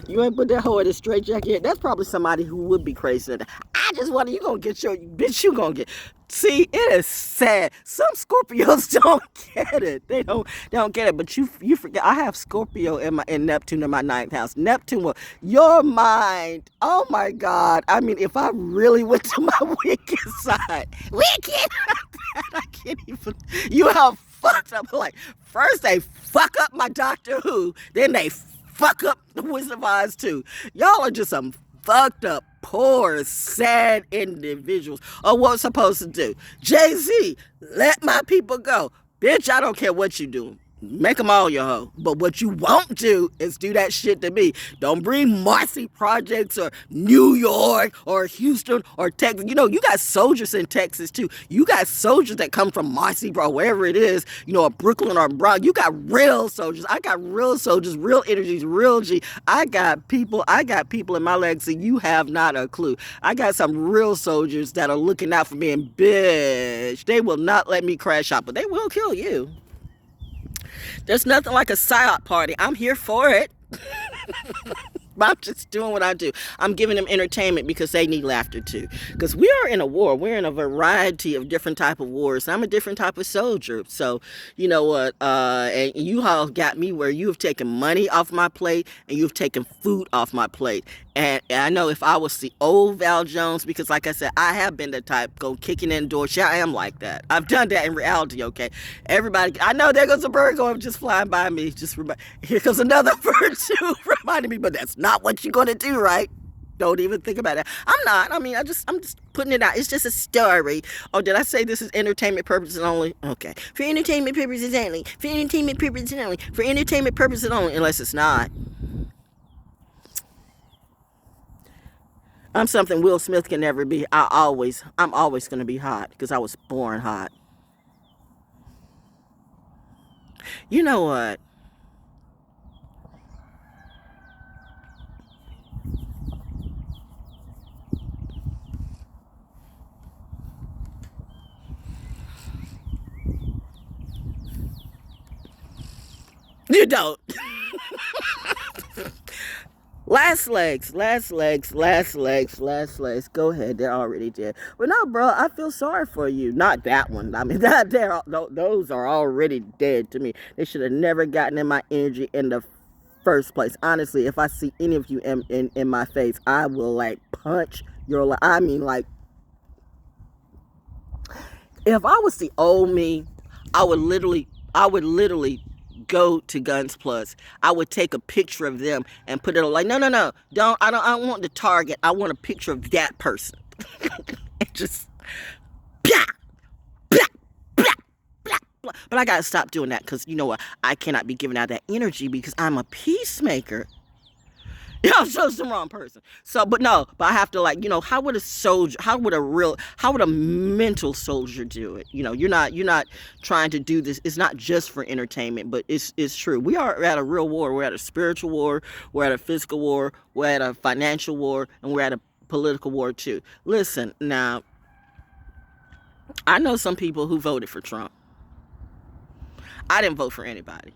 Speaker 1: you ain't put that hoe in a straight jacket. That's probably somebody who would be crazy. I just wonder, you gonna get your bitch. You gonna get. See, it is sad. Some Scorpios don't get it. They don't get it. But you forget. I have Scorpio in Neptune in my 9th house. Neptune will your mind. Oh my God. I mean, if I really went to my wicked side, wicked. I can't even. You have fucked up. Like, first they fuck up my Doctor Who, then they fuck up the Wizard of Oz too. Y'all are just some fucked up, poor, sad individuals. Or what's supposed to do? JayZ, let my people go. Bitch, I don't care what you do. Make them all your hoe. But what you won't do is do that shit to me. Don't bring Marcy Projects or New York or Houston or Texas. You know, you got soldiers in Texas too. You got soldiers that come from Marcy, bro, wherever it is, you know, or Brooklyn or Bronx. You got real soldiers. I got real soldiers, real energies, real G. I got people in my legacy. You have not a clue. I got some real soldiers that are looking out for me, and bitch, they will not let me crash out, but they will kill you. There's nothing like a psyop party. I'm here for it. I'm just doing what I do. I'm giving them entertainment because they need laughter too. Because we are in a war. We're in a variety of different type of wars. I'm a different type of soldier. So, you know what? And you all got me where you have taken money off my plate and you've taken food off my plate. And I know if I was the old Val Jones, because like I said, I have been the type go kicking in doors. Yeah, I am like that. I've done that in reality, okay? Everybody, I know there goes a bird going just flying by me. Here comes another bird too, reminding me, but that's not what you're going to do, right? Don't even think about it. I'm not. I mean, I'm just putting it out. It's just a story. Oh, did I say this is entertainment purposes only? Okay. For entertainment purposes only. For entertainment purposes only. For entertainment purposes only, unless it's not. I'm something Will Smith can never be. I'm always going to be hot because I was born hot. You know what? You don't. Last legs. Go ahead, they're already dead. But no, bro, I feel sorry for you. Not that one. I mean, those are already dead to me. They should have never gotten in my energy in the first place. Honestly, if I see any of you in my face, I will like punch your. I mean, like, if I was the old me, I would literally go to Guns Plus. I would take a picture of them and put it on like, no, don't. I don't want the target. I want a picture of that person. And just, pah, pah, blah. But I got to stop doing that because you know what? I cannot be giving out that energy because I'm a peacemaker. You know, so it's the wrong person. So, but no, but I have to like, you know, how would a soldier, how would a mental soldier do it? You know, you're not trying to do this. It's not just for entertainment, but it's true. We are at a real war. We're at a spiritual war. We're at a physical war. We're at a financial war, and we're at a political war too. Listen, now, I know some people who voted for Trump. I didn't vote for anybody.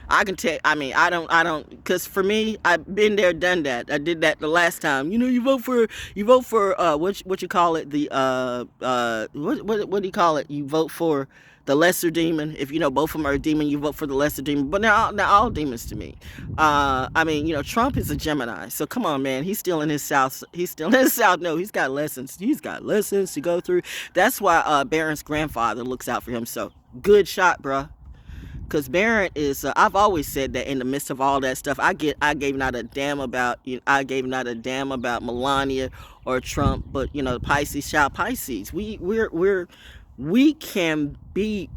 Speaker 1: I can tell. I mean, I don't, because for me, I've been there, done that. I did that the last time. You know, you vote for, what you call it, the, what do you call it? You vote for the lesser demon. If you know both of them are a demon, you vote for the lesser demon. But they're all demons to me. I mean, you know, Trump is a Gemini, so come on, man. He's still in his south. He's still in his south. No, he's got lessons. He's got lessons to go through. That's why Barron's grandfather looks out for him. So good shot, bruh. Because Barron is, I've always said that in the midst of all that stuff, I gave not a damn about, you know, I gave not a damn about Melania or Trump, but you know, Pisces, child Pisces, we can be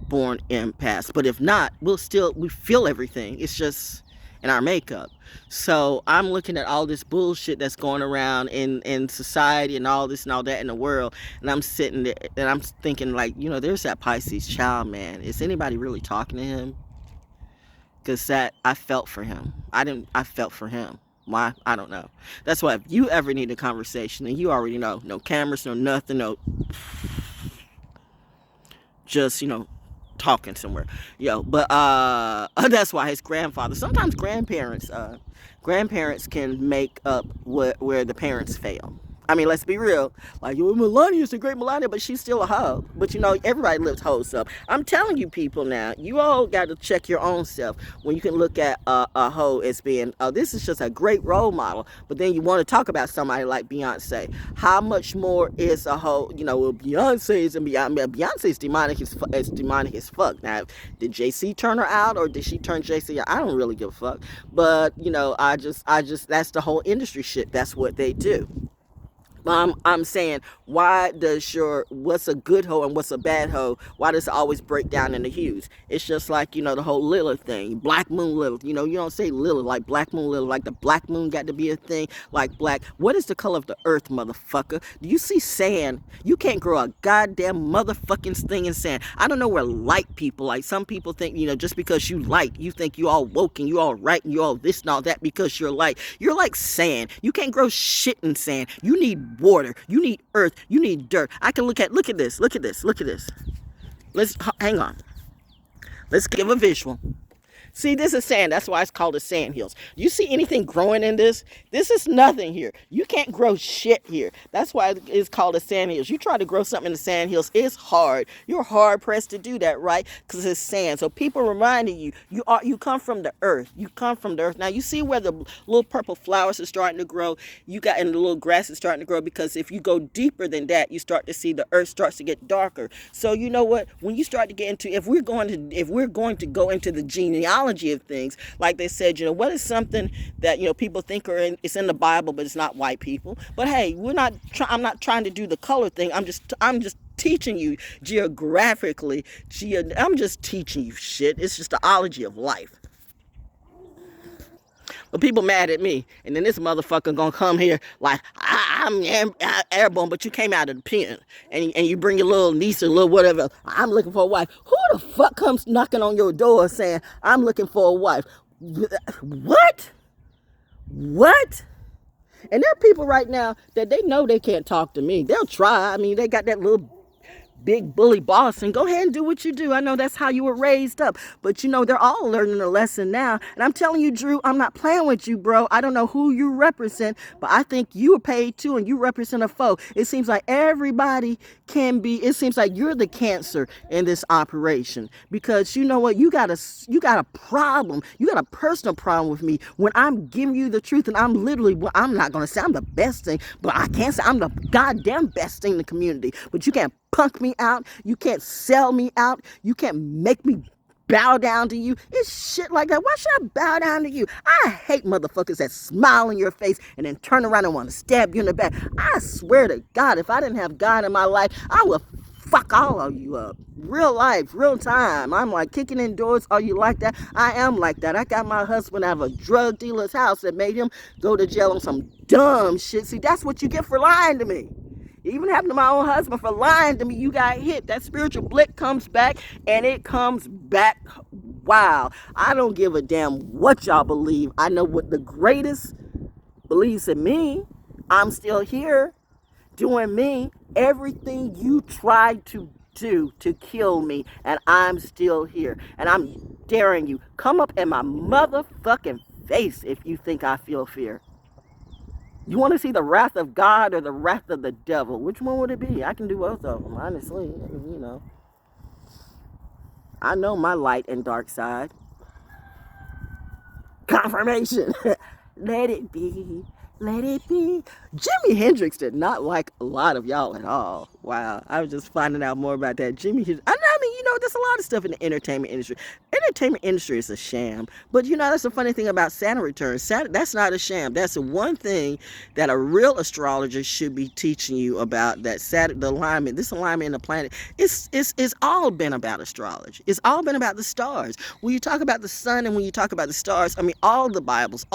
Speaker 1: born empaths, but if not, we feel everything. It's just in our makeup. So I'm looking at all this bullshit that's going around in society and all this and all that in the world, and I'm sitting there and I'm thinking like, you know, there's that Pisces child, man. Is anybody really talking to him? Because that, I felt for him. I felt for him. Why? I don't know. That's why if you ever need a conversation, and you already know, no cameras, no nothing, no, just, you know, talking somewhere, but that's why his grandfather, sometimes grandparents can make up where the parents fail. I mean, let's be real. Like, Melania's a great Melania, but she's still a hoe. But you know, everybody lives hoes up. I'm telling you people now, you all got to check your own self when you can look at a hoe as being, oh, this is just a great role model. But then you want to talk about somebody like Beyonce. How much more is a hoe? You know, well, Beyonce's demonic as fuck. Now, did JC turn her out or did she turn JC out? I don't really give a fuck. But you know, I just that's the whole industry shit. That's what they do. I'm saying, why does what's a good hoe and what's a bad hoe, why does it always break down into hues? It's just like, you know, the whole Lilith thing, Black Moon Lilith. You know, you don't say Lilith like Black Moon Lilith, like the Black Moon got to be a thing, like black. What is the color of the earth, motherfucker? Do you see sand? You can't grow a goddamn motherfucking thing in sand. I don't know where light people, like some people think, you know, just because you light, you think you all woke and you all right and you all this and all that because you're light. You're like sand. You can't grow shit in sand. You need water, you need earth, you need dirt. I can look at this. Let's hang on. Let's give a visual. See, this is sand. That's why it's called a sand hills. Do you see anything growing in this? This is nothing here. You can't grow shit here. That's why it's called a sand hills. You try to grow something in the sand hills, it's hard. You're hard pressed to do that, right? Because it's sand. So people reminding you, you come from the earth. You come from the earth. Now you see where the little purple flowers are starting to grow. You got, and the little grass is starting to grow, because if you go deeper than that, you start to see the earth starts to get darker. So you know what? When you start to get into, if we're going to go into the genealogy of things, like they said, you know, what is something that, you know, people think it's in the Bible, but it's not white people. But hey, I'm not trying to do the color thing. I'm just teaching you geographically. I'm just teaching you shit. It's just the ology of life. But people mad at me, and then this motherfucker gonna come here like, I'm airborne, but you came out of the pen, and you bring your little niece or little whatever. I'm looking for a wife. Who the fuck comes knocking on your door saying I'm looking for a wife? What? And there are people right now that they know they can't talk to me. They'll try. I mean, they got that little big bully boss, and go ahead and do what you do. I know that's how you were raised up, but you know, they're all learning a lesson now. And I'm telling you, Drew, I'm not playing with you, bro. I don't know who you represent, but I think you are paid too, and you represent a foe. It seems like everybody can be, it seems like you're the cancer in this operation, because you know what, you got a problem, you got a personal problem with me when I'm giving you the truth. And I'm literally, well, I'm not gonna say I'm the best thing, but I can't say I'm the goddamn best thing in the community. But you can't punk me out, you can't sell me out, you can't make me bow down to you. It's shit like that. Why should I bow down to you? I hate motherfuckers that smile in your face and then turn around and want to stab you in the back. I swear to God, if I didn't have God in my life, I would fuck all of you up. Real life, real time. I'm like kicking in doors. Are you like that? I am like that. I got my husband out of a drug dealer's house that made him go to jail on some dumb shit. See, that's what you get for lying to me. It even happened to my own husband for lying to me. You got hit. That spiritual blick comes back, and it comes back. Wow. I don't give a damn what y'all believe. I know what the greatest believes in me. I'm still here doing me. Everything you tried to do to kill me, and I'm still here. And I'm daring you. Come up in my motherfucking face if you think I feel fear. You want to see the wrath of God or the wrath of the devil? Which one would it be? I can do both of them, honestly. I mean, you know. I know my light and dark side. Confirmation. Let it be. Let it be. Jimi Hendrix did not like a lot of y'all at all. Wow. I was just finding out more about that. Jimi Hendrix. I mean, you know, there's a lot of stuff in the entertainment industry. Entertainment industry is a sham. But, you know, that's the funny thing about Saturn returns. That's not a sham. That's the one thing that a real astrologer should be teaching you about, that Saturn, the alignment, this alignment in the planet. It's all been about astrology. It's all been about the stars. When you talk about the sun and when you talk about the stars, I mean, all of the Bibles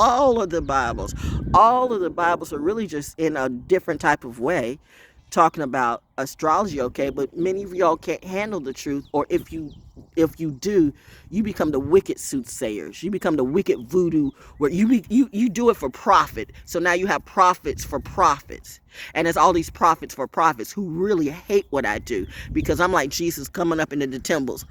Speaker 1: are really just in a different type of way talking about astrology, okay? But many of y'all can't handle the truth, or if you do, you become the wicked soothsayers. You become the wicked voodoo, where you do it for profit. So now you have prophets for prophets. And there's all these prophets for prophets who really hate what I do, because I'm like Jesus coming up into the temples,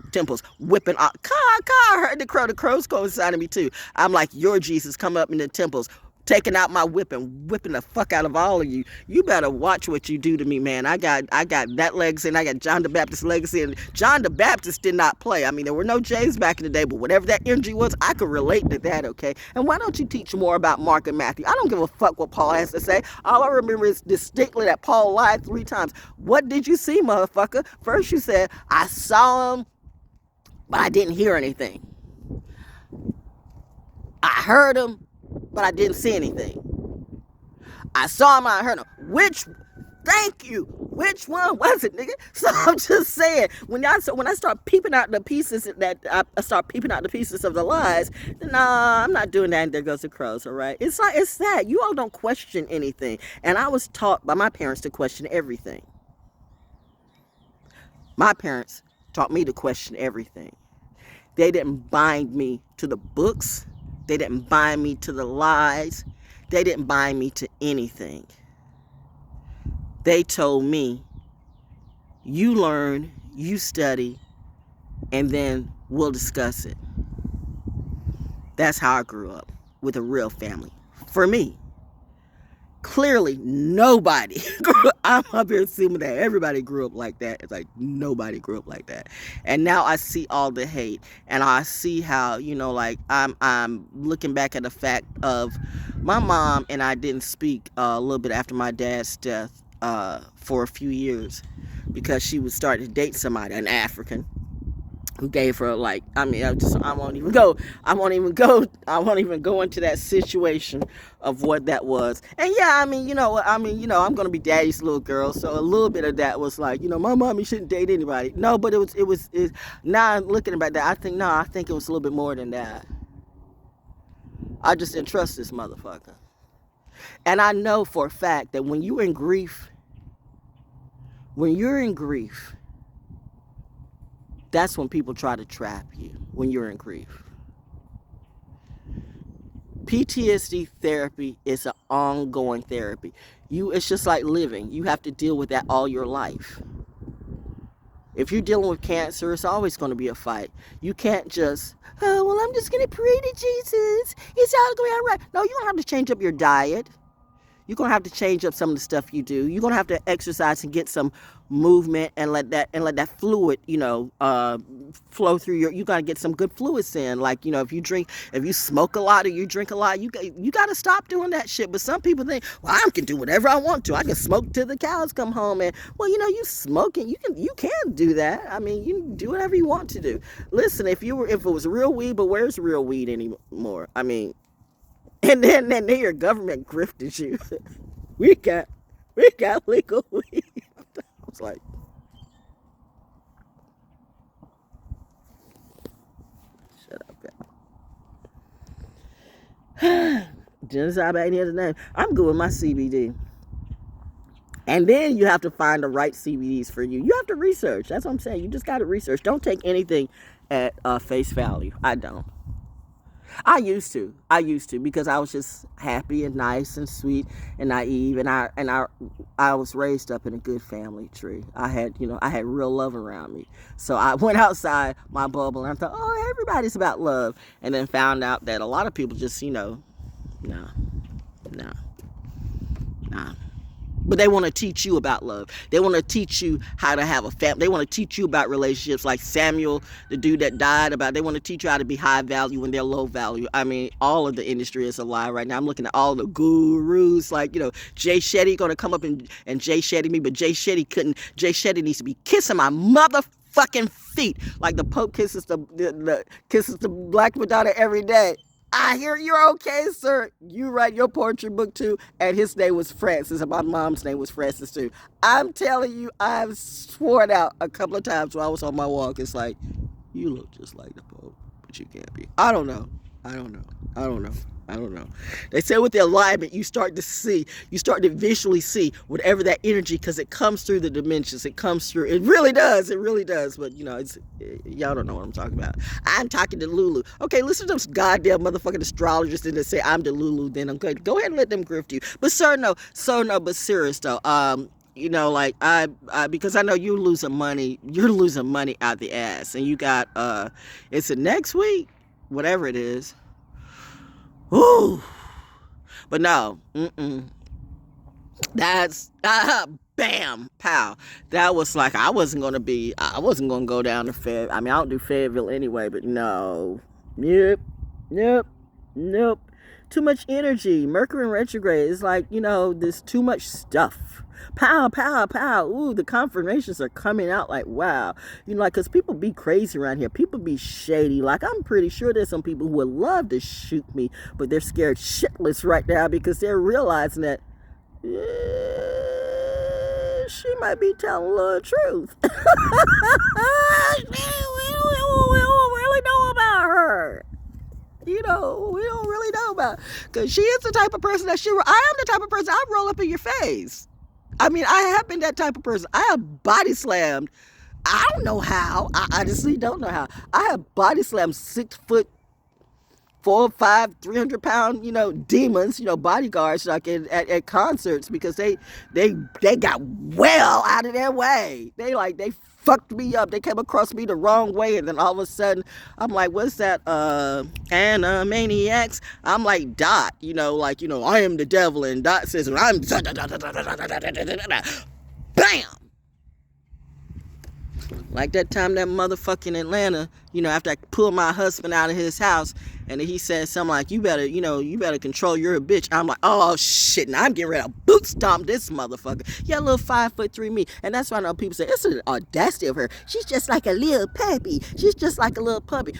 Speaker 1: whipping out. I heard the crows coinciding me too. I'm like your Jesus coming up in the temples, taking out my whip and whipping the fuck out of all of you. You better watch what you do to me, man. I got that legacy, and I got John the Baptist legacy, and John the Baptist did not play. I mean, there were no JayZ back in the day, but whatever that energy was, I could relate to that, okay? And why don't you teach more about Mark and Matthew? I don't give a fuck what Paul has to say. All I remember is distinctly that Paul lied 3 times. What did you see, motherfucker? First you said, I saw him, but I didn't hear anything. I heard him, but I didn't see anything. I saw him, I heard him. Thank you. Which one was it, nigga? So I'm just saying, when I start peeping out the pieces of the lies, nah, I'm not doing that, and there goes the crows, all right? It's that. You all don't question anything. And I was taught by my parents to question everything. My parents taught me to question everything. They didn't bind me to the books. They didn't bind me to the lies. They didn't bind me to anything. They told me, you learn, you study, and then we'll discuss it. That's how I grew up, with a real family. For me. Clearly, nobody grew up. I'm up here assuming that everybody grew up like that. It's like nobody grew up like that. And now I see all the hate, and I see how, you know, like I'm looking back at the fact of my mom and I didn't speak a little bit after my dad's death for a few years, because she was starting to date somebody, an African, who gave her, like, I won't even go into that situation of what that was. And yeah, I'm gonna be daddy's little girl, so a little bit of that was like, my mommy shouldn't date anybody. No, but it was now looking about that, I think it was a little bit more than that. I just didn't trust this motherfucker. And I know for a fact that when you're in grief, that's when people try to trap you, when you're in grief. PTSD therapy is an ongoing therapy. It's just like living. You have to deal with that all your life. If you're dealing with cancer, it's always going to be a fight. You can't just, I'm just going to pray to Jesus. It's all going to be all right. No, you don't have to change up your diet. You're going to have to change up some of the stuff you do. You're going to have to exercise and get some movement and let that fluid, flow through you got to get some good fluids in. Like, if you smoke a lot or you drink a lot, you got to stop doing that shit. But some people think, well, I can do whatever I want to. I can smoke till the cows come home. And, well, you smoking, you can do that. I mean, you can do whatever you want to do. Listen, if it was real weed, but where's real weed anymore? I mean, and then your government grifted you. we got legal weed. I was like, Genocide by any other name. I'm good with my CBD. And then you have to find the right CBDs for you. You have to research. That's what I'm saying. You just got to research. Don't take anything at face value. I don't. I used to because I was just happy and nice and sweet and naive, and I was raised up in a good family tree. I had real love around me. So I went outside my bubble and I thought, oh, everybody's about love, and then found out that a lot of people just, nah, nah, nah. But they want to teach you about love. They want to teach you how to have a family. They want to teach you about relationships, like Samuel, the dude that died. They want to teach you how to be high value when they're low value. I mean, all of the industry is a lie right now. I'm looking at all the gurus, like, Jay Shetty going to come up and Jay Shetty me, but Jay Shetty couldn't. Jay Shetty needs to be kissing my motherfucking feet like the Pope kisses the Black Madonna every day. I hear you're okay, sir. You write your poetry book too, and his name was Francis, and my mom's name was Francis too. I'm telling you, I've sworn out a couple of times while I was on my walk. It's like, you look just like the Pope, but you can't be. I don't know. They say with the alignment, you start to visually see whatever that energy, because it comes through the dimensions. It comes through. It really does. But y'all don't know what I'm talking about. I'm talking to Lulu. Okay, listen to those goddamn motherfucking astrologers that say I'm the Lulu. Then I'm good. Go ahead and let them grift you. But but serious though. Like I because I know you're losing money out the ass, and you got it's the next week, whatever it is. Ooh. But no, that's bam, pow. That was like, I wasn't gonna go down to Fed. I mean, I don't do Fayetteville anyway, but no. Nope. Too much energy. Mercury in retrograde is like, there's too much stuff. Pow, pow, pow. Ooh, the confirmations are coming out like, wow. Because people be crazy around here. People be shady. Like, I'm pretty sure there's some people who would love to shoot me, but they're scared shitless right now because they're realizing that she might be telling the truth. We don't really know about her. We don't really know about, because she is the type of person that I am the type of person I roll up in your face. I mean, I have been that type of person. I have body slammed. I don't know how. I honestly don't know how. I have body slammed 6 foot, 4, 5, 300-pound, demons, bodyguards, like at concerts, because they got well out of their way. They fucked me up. They came across me the wrong way, and then all of a sudden, I'm like, what's that? Animaniacs. I'm like Dot, I am the devil, and Dot says, I'm bam. Like that time that motherfucking Atlanta, after I pulled my husband out of his house, and he said something like, you better control your bitch. I'm like, oh shit, now I'm getting ready to boot stomp this motherfucker. Yeah, little 5'3" me. And that's why I know people say, it's an audacity of her. She's just like a little puppy.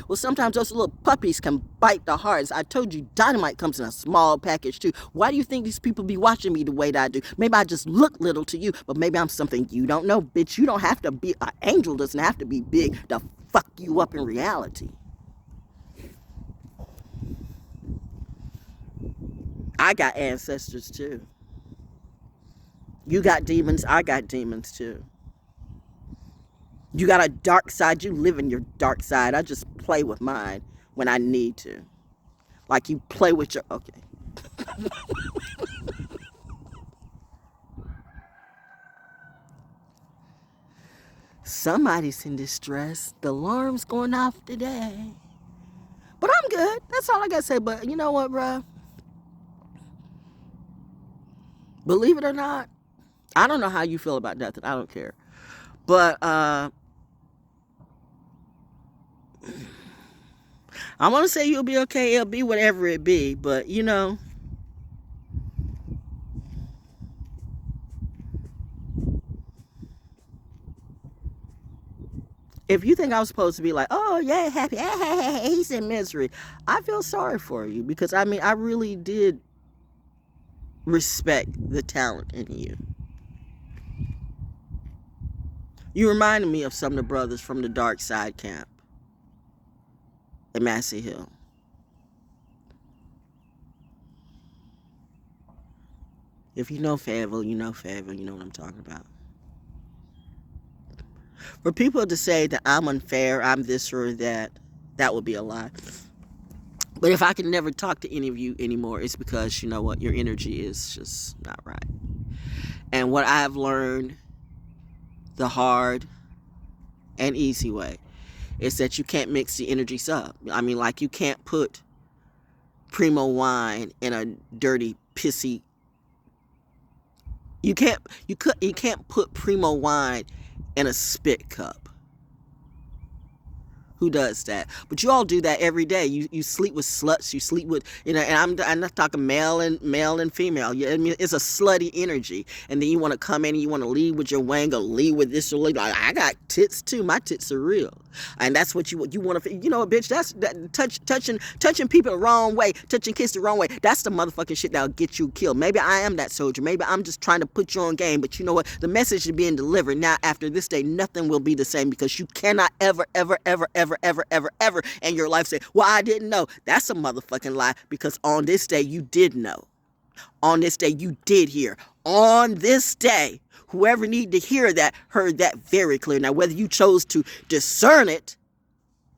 Speaker 1: Well, sometimes those little puppies can bite the hardest. I told you, dynamite comes in a small package too. Why do you think these people be watching me the way that I do? Maybe I just look little to you, but maybe I'm something you don't know. Bitch, you don't have to be, an angel doesn't have to be big to fuck you up in reality. I got ancestors too. You got demons, I got demons too. You got a dark side, you live in your dark side. I just play with mine when I need to. Like you play with your, okay. Somebody's in distress. The alarm's going off today. But I'm good. That's all I gotta say. But you know what, bruh? Believe it or not, I don't know how you feel about nothing. I don't care. But I'm gonna say you'll be okay. It'll be whatever it be. But if you think I was supposed to be like, oh yeah, happy, he's in misery, I feel sorry for you, because I really did respect the talent in you. You reminded me of some of the brothers from the Dark Side camp in Massey Hill. If you know Fayetteville, you know Fayetteville. You know what I'm talking about. For people to say that I'm unfair, I'm this or that, that would be a lie. But if I can never talk to any of you anymore, it's because, you know what, your energy is just not right. And what I've learned the hard and easy way is that you can't mix the energies up. I mean, like, you can't put primo wine in a dirty, pissy. You can't put primo wine in a spit cup. Who does that? But you all do that every day. You sleep with sluts. You sleep with, and I'm not talking male and female. I mean, it's a slutty energy. And then you want to come in and you want to lead with your wang or lead with this or lead. Like, I got tits too. My tits are real. And that's what you want to. You know what, bitch? That's touching people the wrong way, touching kids the wrong way. That's the motherfucking shit that'll get you killed. Maybe I am that soldier. Maybe I'm just trying to put you on game. But you know what? The message is being delivered. Now, after this day, nothing will be the same, because you cannot ever in your life say, well, I didn't know. That's a motherfucking lie, because on this day you did know. On this day you did hear. On this day, whoever needed to hear that heard that very clear. Now, whether you chose to discern it,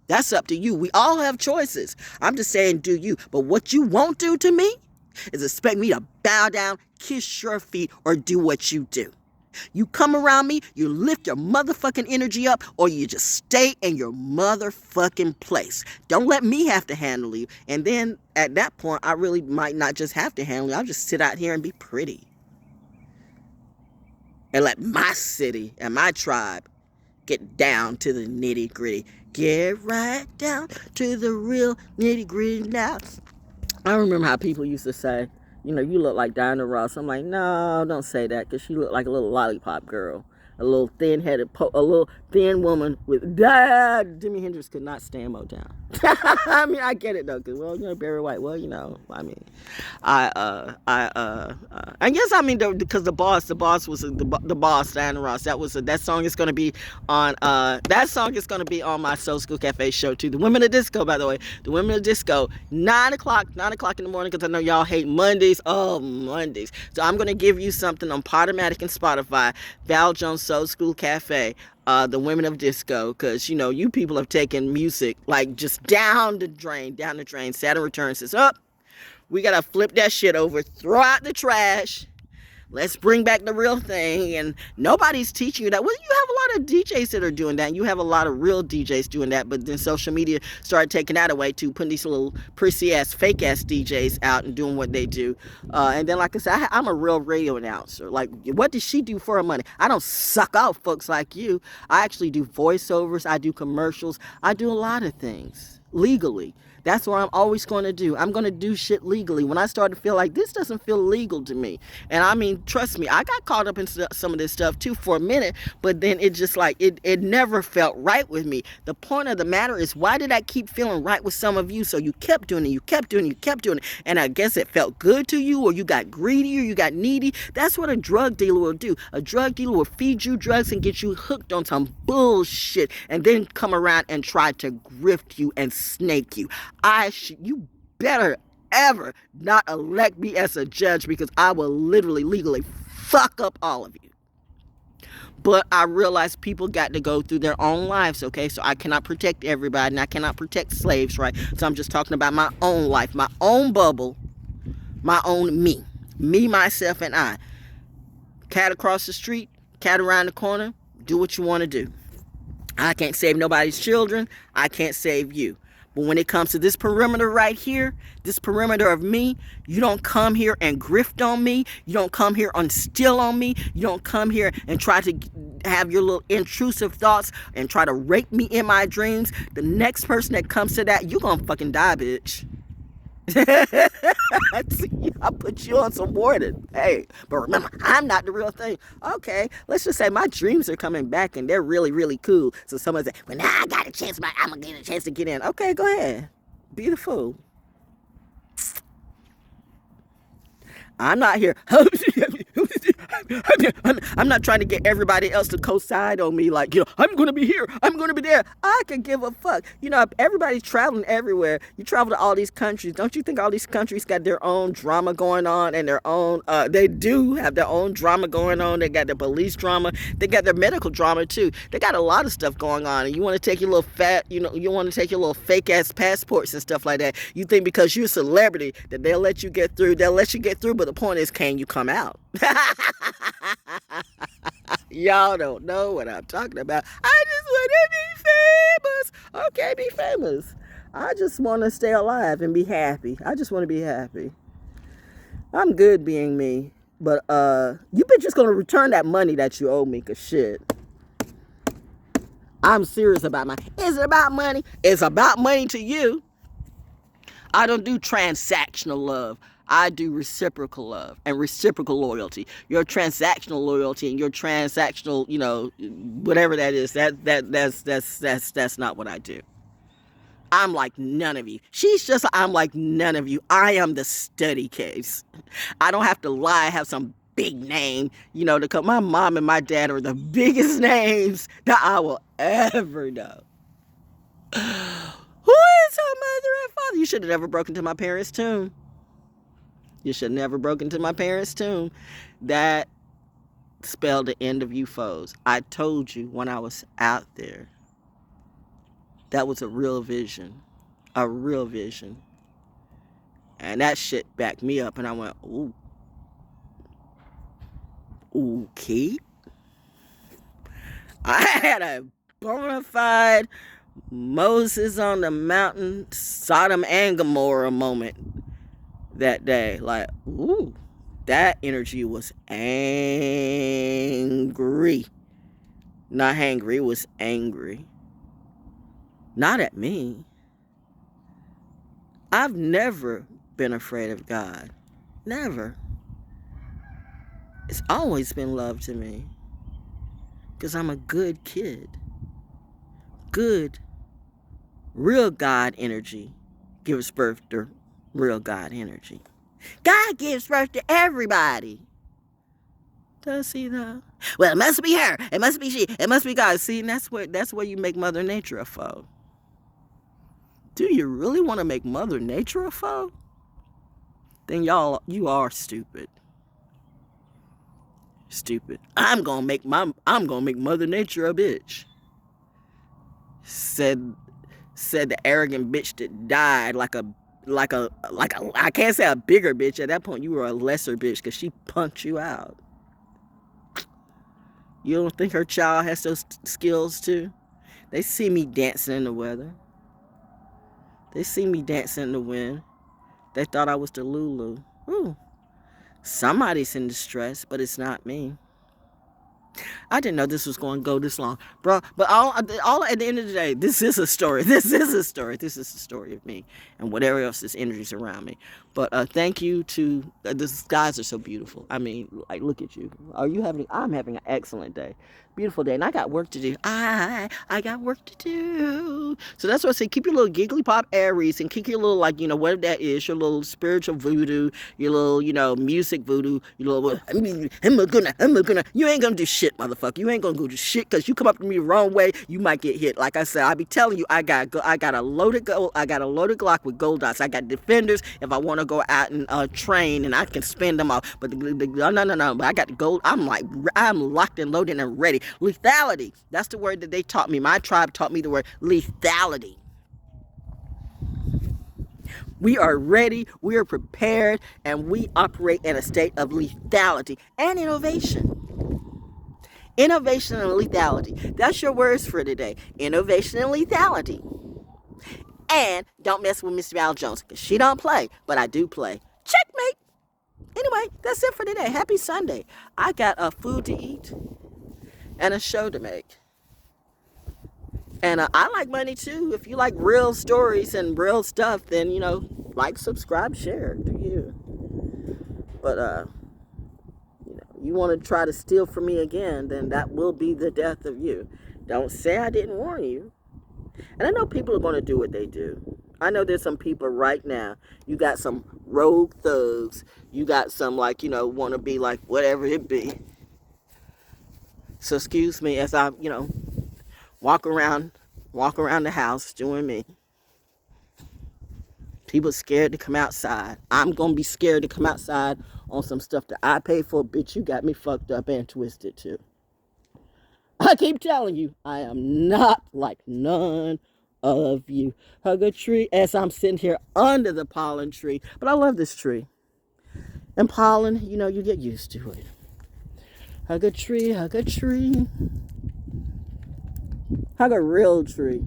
Speaker 1: that's up to you. We all have choices. I'm just saying, do you. But what you won't do to me is expect me to bow down, kiss your feet, or do what you do. You come around me, you lift your motherfucking energy up, or you just stay in your motherfucking place. Don't let me have to handle you. And then at that point, I really might not just have to handle you. I'll just sit out here and be pretty. And let my city and my tribe get down to the nitty gritty. Get right down to the real nitty gritty now. I remember how people used to say, you know, you look like Diana Ross. I'm like, no, don't say that, because she looked like a little lollipop girl. A little thin-headed, a little thin woman with... Jimi Hendrix could not stand Motown. I mean, I get it, though, because, well, you know, Barry White, well, you know, I mean, I guess, I mean, because the boss was the boss, Diana Ross. That song is going to be on, my Soul School Cafe show, too. The Women of Disco, by the way. The Women of Disco, 9 o'clock in the morning, because I know y'all hate Mondays. Oh, Mondays. So I'm going to give you something on Podomatic and Spotify, ValJones Soul School Cafe, the Women of Disco, because, you know, you people have taken music, like, just down the drain. Saturn Return says, we got to flip that shit over, throw out the trash. Let's bring back the real thing. And nobody's teaching you that. Well, you have a lot of DJs that are doing that. And you have a lot of real DJs doing that. But then social media started taking that away too, putting these little prissy-ass, fake-ass DJs out and doing what they do. And then, like I said, I'm a real radio announcer. Like, what does she do for her money? I don't suck out folks like you. I actually do voiceovers. I do commercials. I do a lot of things legally. That's what I'm always going to do. I'm going to do shit legally. When I started to feel like this doesn't feel legal to me. And I mean, trust me, I got caught up in some of this stuff too for a minute, but then it just like, it never felt right with me. The point of the matter is, why did I keep feeling right with some of you? So you kept doing it, and I guess it felt good to you, or you got greedy, or you got needy. That's what a drug dealer will do. A drug dealer will feed you drugs and get you hooked on some bullshit, and then come around and try to grift you and snake you. You better ever not elect me as a judge, because I will literally, legally fuck up all of you. But I realize people got to go through their own lives, okay? So I cannot protect everybody, and I cannot protect slaves, right? So I'm just talking about my own life, my own bubble, my own me, myself, and I. Cat across the street, cat around the corner, do what you want to do. I can't save nobody's children. I can't save you. But when it comes to this perimeter right here, this perimeter of me, you don't come here and grift on me. You don't come here and steal on me. You don't come here and try to have your little intrusive thoughts and try to rape me in my dreams. The next person that comes to that, you gonna fucking die, bitch. I put you on some warning. Hey, but remember, I'm not the real thing. Okay, let's just say my dreams are coming back and they're really, really cool. So someone say, well, now I got a chance, I'm gonna get a chance to get in. Okay, go ahead. Be the fool. I'm not here. I'm not trying to get everybody else to co-sign on me like, I'm going to be here, I'm going to be there. I can give a fuck. Everybody's traveling everywhere. You travel to all these countries. Don't you think all these countries got their own drama going on and their own, they do have their own drama going on. They got their police drama. They got their medical drama too. They got a lot of stuff going on. And you want to take your little you want to take your little fake ass passports and stuff like that. You think because you're a celebrity that they'll let you get through. They'll let you get through. But the point is, can you come out? Y'all don't know what I'm talking about. I just want to be famous. Okay, be famous. I just want to stay alive and be happy. I just want to be happy. I'm good being me. But you bitches gonna return that money that you owe me, cause shit. I'm serious about money. Is it about money? It's about money to you. I don't do transactional love. I do reciprocal love and reciprocal loyalty. Your transactional loyalty and your transactional, whatever that is, that's not what I do. I'm like none of you. I'm like none of you. I am the study case. I don't have to lie, have some big name, to come. My mom and my dad are the biggest names that I will ever know. Who is her mother and father? You should have never broken into my parents' tomb. You should have never broken into my parents' tomb. That spelled the end of you foes. I told you when I was out there. That was a real vision. A real vision. And that shit backed me up. And I went, ooh. Okay. I had a bona fide Moses on the mountain, Sodom and Gomorrah moment that day. Like, ooh. That energy was angry. Not hangry, it was angry. Not at me. I've never been afraid of God. Never. It's always been love to me. Because I'm a good kid. Good, real God energy gives birth to real God energy. God gives birth to everybody. Does he though? Well, it must be her. It must be she. It must be God. See, and that's where you make Mother Nature a foe. Do you really want to make Mother Nature a foe? Then you are stupid. Stupid. I'm gonna make Mother Nature a bitch. Said the arrogant bitch that died like a I can't say a bigger bitch. At that point you were a lesser bitch because she punked you out. You don't think her child has those skills too? They see me dancing in the weather. They see me dancing in the wind. They thought I was the Lulu. Ooh. Somebody's in distress, but it's not me. I didn't know this was going to go this long, bro. But all at the end of the day, this is a story. This is a story. This is the story of me and whatever else this energy's around me. But thank you to the skies are so beautiful. I mean, like, look at you. I'm having an excellent day. Beautiful day, and I got work to do. I got work to do. So that's what I say. Keep your little giggly pop Aries and keep your little, like, whatever that is, your little spiritual voodoo, your little, music voodoo, your little, I'm gonna, you ain't gonna do shit, motherfucker. You ain't gonna do shit because you come up to me the wrong way, you might get hit. Like I said, I be telling you, I got a loaded Glock with gold dots. I got defenders if I want to go out and train and I can spend them off. But no. But I got the gold. I'm locked and loaded and ready. Lethality. That's the word that they taught me. My tribe taught me the word lethality. We are ready, we are prepared, and we operate in a state of lethality and innovation. Innovation and lethality. That's your words for today. Innovation and lethality. And don't mess with Miss ValJones, because she don't play, but I do play. Checkmate. Anyway, that's it for today. Happy Sunday. I got food to eat and a show to make. And I like money too. If you like real stories and real stuff, then, like, subscribe, share. Do you? But, you want to try to steal from me again, then that will be the death of you. Don't say I didn't warn you. And I know people are going to do what they do. I know there's some people right now. You got some rogue thugs. You got some, want to be like whatever it be. So excuse me as I, walk around the house doing me. People scared to come outside. I'm gonna be scared to come outside on some stuff that I paid for. Bitch, you got me fucked up and twisted too. I keep telling you, I am not like none of you. Hug a tree as I'm sitting here under the pollen tree. But I love this tree. And pollen, you get used to it. Hug a tree, hug a tree. Hug a real tree.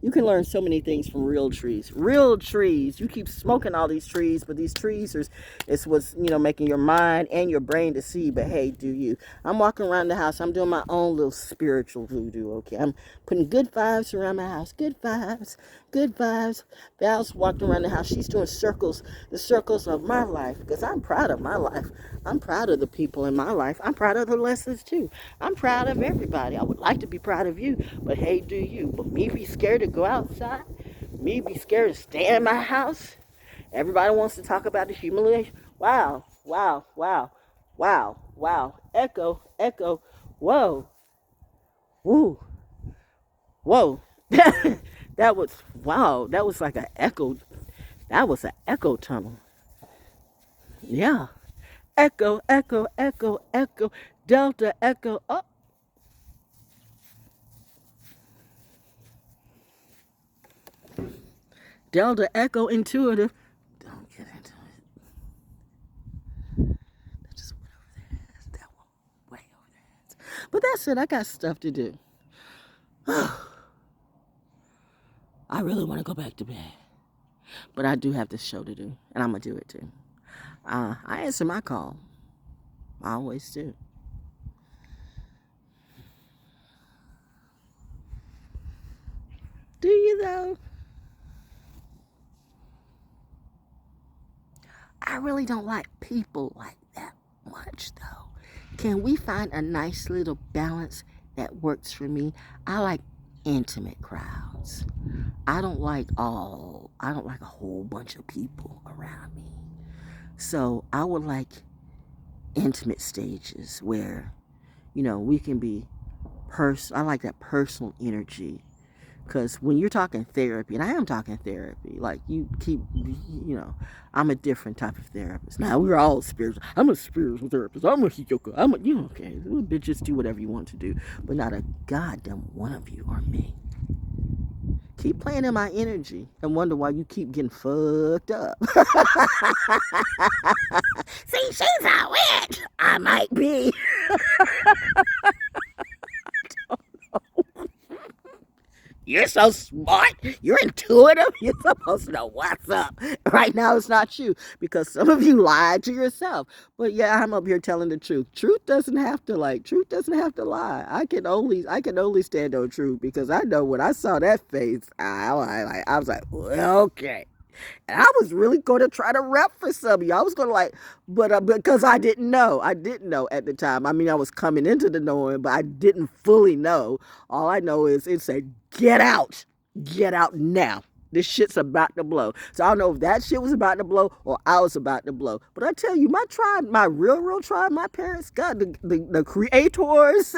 Speaker 1: You can learn so many things from real trees. Real trees. You keep smoking all these trees, but these trees is what's, making your mind and your brain to see. But hey, do you. I'm walking around the house. I'm doing my own little spiritual voodoo, okay? I'm putting good vibes around my house. Good vibes. Good vibes. Val's walking around the house. She's doing circles, the circles of my life, because I'm proud of my life. I'm proud of the people in my life. I'm proud of the lessons, too. I'm proud of everybody. I would like to be proud of you, but hey, do you. But me be scared to go outside, me be scared to stay in my house. Everybody wants to talk about the humiliation. Wow, wow, wow, wow, wow. Echo, echo, whoa, woo, whoa. That was, wow, that was like an echo. That was an echo tunnel. Yeah. Echo, echo, echo, echo, delta, echo, up. Delta, echo, intuitive. Don't get into it. That just went over there. That one way over there. But that's it. I got stuff to do. I really want to go back to bed. But I do have this show to do. And I'm going to do it too. I answer my call. I always do. Do you though? I really don't like people like that much though. Can we find a nice little balance that works for me? I like intimate crowds. I don't like a whole bunch of people around me. So I would like intimate stages where, we can be I like that personal energy. Because when you're talking therapy, and I am talking therapy, like you keep, I'm a different type of therapist. Now, we're all spiritual. I'm a spiritual therapist. I'm a Hikoka. Okay, bitches do whatever you want to do. But not a goddamn one of you are me. Keep playing in my energy and wonder why you keep getting fucked up. See, she's a witch. I might be. You're so smart. You're intuitive. You're supposed to know what's up. Right now, it's not you because some of you lied to yourself. But yeah, I'm up here telling the truth. Truth doesn't have to lie. I can only stand on truth because I know when I saw that face, I was like, well, okay. And I was really going to try to rep for some of you. I was going to but because I didn't know. I didn't know at the time. I mean, I was coming into the knowing, but I didn't fully know. All I know is it said, get out now. This shit's about to blow. So I don't know if that shit was about to blow or I was about to blow. But I tell you, my tribe, my real tribe, my parents, God, the creators,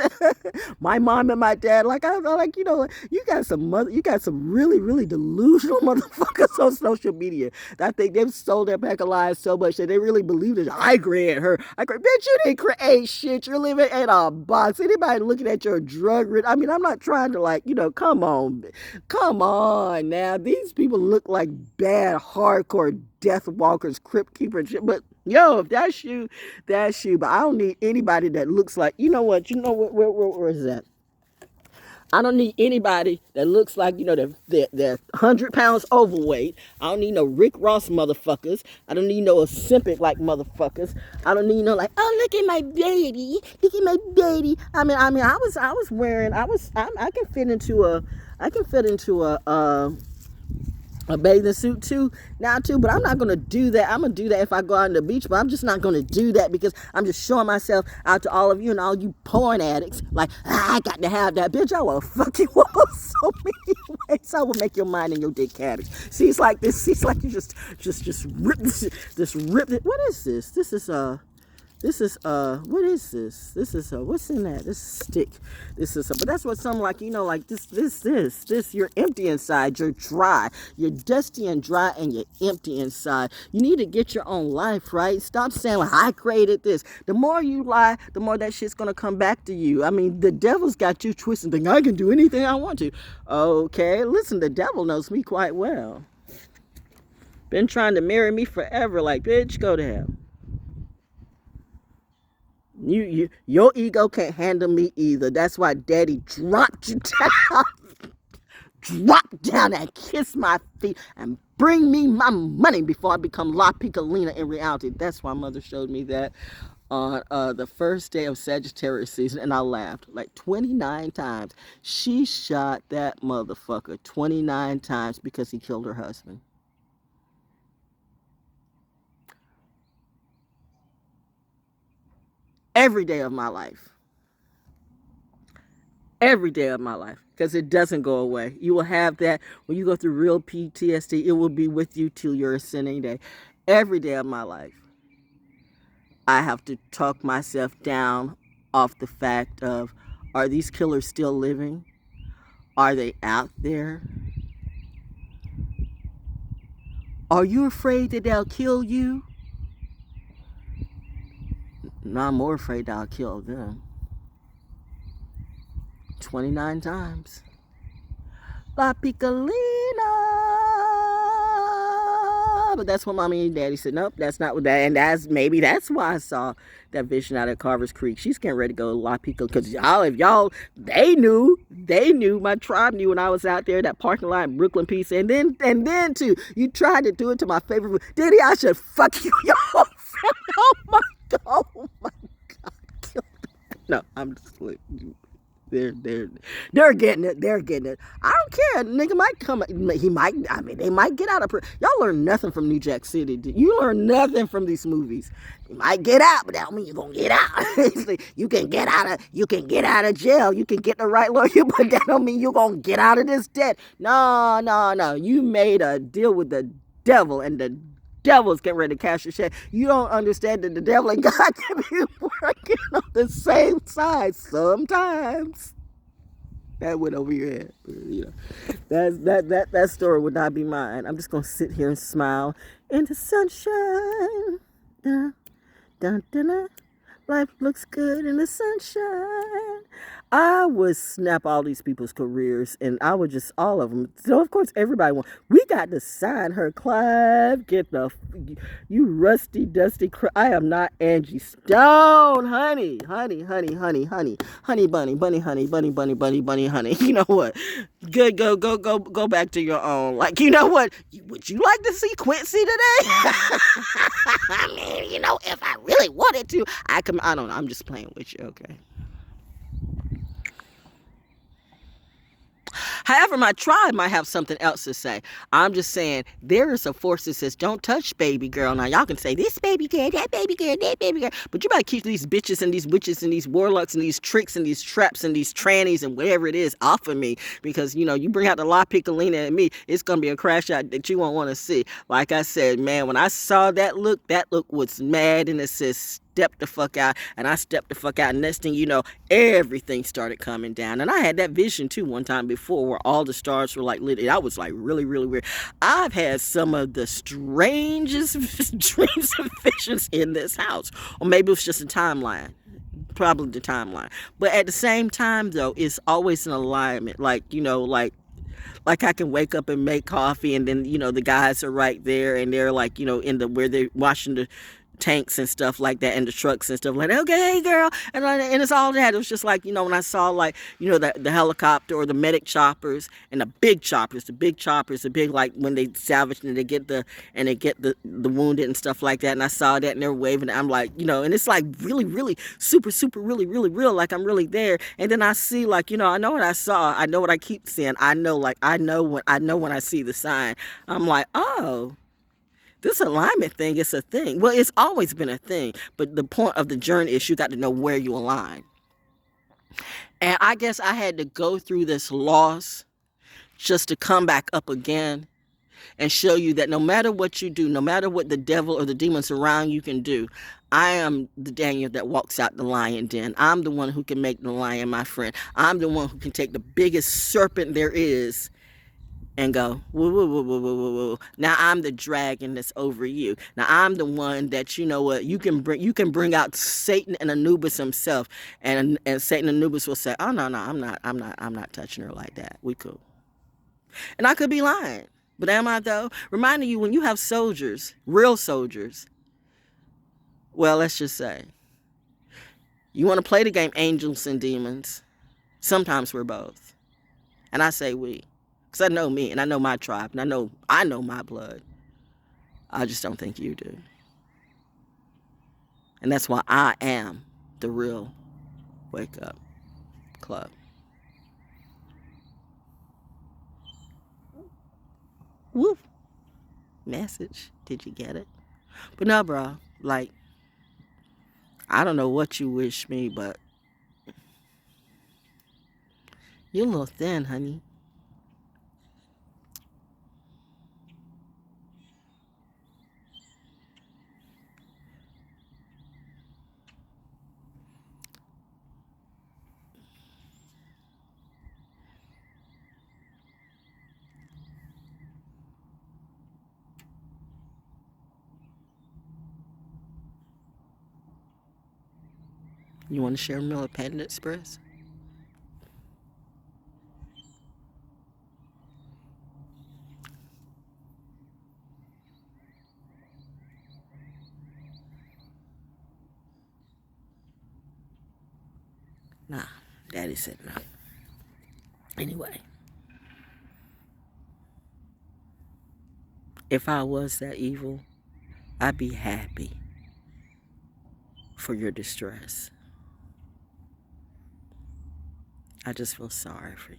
Speaker 1: my mom and my dad, you got some really, really delusional motherfuckers on social media. I think they've sold their pack of lies so much that they really believe that I created her. Bitch, you didn't create shit. You're living in a box. Anybody looking at your drug rid? I mean, I'm not trying to come on now. These people look like bad, hardcore death walkers, crypt keeper and shit. But yo, if that's you, that's you. But I don't need anybody that looks like, where is that? I don't need anybody that looks like, they're 100 pounds overweight. I don't need no Rick Ross motherfuckers. I don't need no Ozempic like motherfuckers. I don't need no oh, look at my baby. Look at my baby. I was wearing, I can fit into a bathing suit too, but I'm not going to do that. I'm going to do that if I go out on the beach, but I'm just not going to do that because I'm just showing myself out to all of you and all you porn addicts. I got to have that. Bitch, I will fuck you up so many ways. I will make your mind and your dick caddies. See, it's like this. See, it's like you just rip this. What is this? This is This is what is this? This is what's in that? This stick. This is but that's what some like, you know, like this. You're empty inside. You're dry. You're dusty and dry, and you're empty inside. You need to get your own life right. Stop saying, well, I created this. The more you lie, the more that shit's gonna come back to you. I mean, the devil's got you twisting, thinking I can do anything I want to. Okay, listen, the devil knows me quite well. Been trying to marry me forever. Like, bitch, go to hell. Your ego can't handle me either. That's why daddy dropped you down. Drop down and kiss my feet and bring me my money before I become La Piccolina in reality. That's why mother showed me that on the first day of Sagittarius season, and I laughed like 29 times. She shot that motherfucker 29 times because he killed her husband. Every day of my life. Every day of my life. Because it doesn't go away. You will have that when you go through real PTSD. It will be with you till your ascending day. Every day of my life, I have to talk myself down off the fact of, are these killers still living? Are they out there? Are you afraid that they'll kill you? No, I'm more afraid that I'll kill them. 29 times. La Piccolina. But that's what mommy and daddy said. Nope, that's not what that. And that's why I saw that vision out at Carver's Creek. She's getting ready to go to La Piccolina. Because they knew, my tribe knew when I was out there, that parking lot in Brooklyn Pizza. And then too, you tried to do it to my favorite. Diddy, I should fuck you, your whole family. Oh my God. No, I'm just like, they're getting it. They're getting it. I don't care. Nigga might come. He might. I mean, they might get out of prison. Y'all learn nothing from New Jack City. You learn nothing from these movies. You might get out, but that don't mean you're gonna get out. You can get out of jail. You can get the right lawyer, but that don't mean you're gonna get out of this debt. No. You made a deal with the devil, and the devil's getting ready to cash your check. You don't understand that the devil and God can be working on the same side sometimes. That went over your head. You know, that story would not be mine. I'm just gonna sit here and smile in the sunshine. Dun, dun, dun, dun. Life looks good in the sunshine. I would snap all these people's careers, and I would just, all of them. So, of course, everybody we got to sign her, Clive. Get the, you rusty, dusty, I am not Angie Stone, honey. Honey, bunny, honey. You know what? Good, go back to your own. Like, you know what? Would you like to see Quincy today? I mean, you know, if I really wanted to, I don't know. I'm just playing with you, okay? However, my tribe might have something else to say. I'm just saying, there is a force that says, don't touch baby girl. Now, y'all can say, this baby girl, that baby girl, that baby girl. But you better keep these bitches and these witches and these warlocks and these tricks and these traps and these trannies and whatever it is off of me. Because, you know, you bring out the La Piccolina and me, it's going to be a crash out that you won't want to see. Like I said, man, when I saw that look was mad, and it says, step the fuck out, and I stepped the fuck out. Next thing you know, everything started coming down. And I had that vision too one time before where all the stars were like lit. I was like really, really weird. I've had some of the strangest dreams and visions in this house. Or maybe it was just a timeline. Probably the timeline. But at the same time though, it's always an alignment. Like, you know, like I can wake up and make coffee, and then, you know, the guys are right there, and they're like, you know, where they're washing the tanks and stuff like that, and the trucks and stuff like that. Okay, hey girl, and it's all that. It was just like, you know, when I saw, like, you know, the helicopter or the medic choppers and the big choppers, the big, like when they salvage and they get the wounded and stuff like that. And I saw that, and they're waving. And I'm like, you know, and it's like really, really super, really, really real. Like I'm really there. And then I see, like, you know, I know what I saw. I know what I keep seeing. I know when I see the sign. I'm like, oh. This alignment thing is a thing. Well, it's always been a thing. But the point of the journey is you got to know where you align. And I guess I had to go through this loss just to come back up again and show you that no matter what you do, no matter what the devil or the demons around you can do, I am the Daniel that walks out the lion den. I'm the one who can make the lion my friend. I'm the one who can take the biggest serpent there is and go, woo, woo, woo, woo, woo, woo, woo. Now I'm the dragon that's over you. Now I'm the one that, you know what, you can bring out Satan and Anubis himself, and Satan and Anubis will say, oh no, I'm not touching her like that. We cool. And I could be lying. But am I though? Reminding you, when you have soldiers, real soldiers, well, let's just say, you want to play the game angels and demons. Sometimes we're both. And I say we. Because I know me, and I know my tribe, and I know my blood. I just don't think you do. And that's why I am the real Wake Up Club. Woo. Message. Did you get it? But no, bro. Like, I don't know what you wish me, but you're a little thin, honey. You want to share Miller Panda Express? Nah, Daddy said no. Anyway, if I was that evil, I'd be happy for your distress. I just feel sorry for you.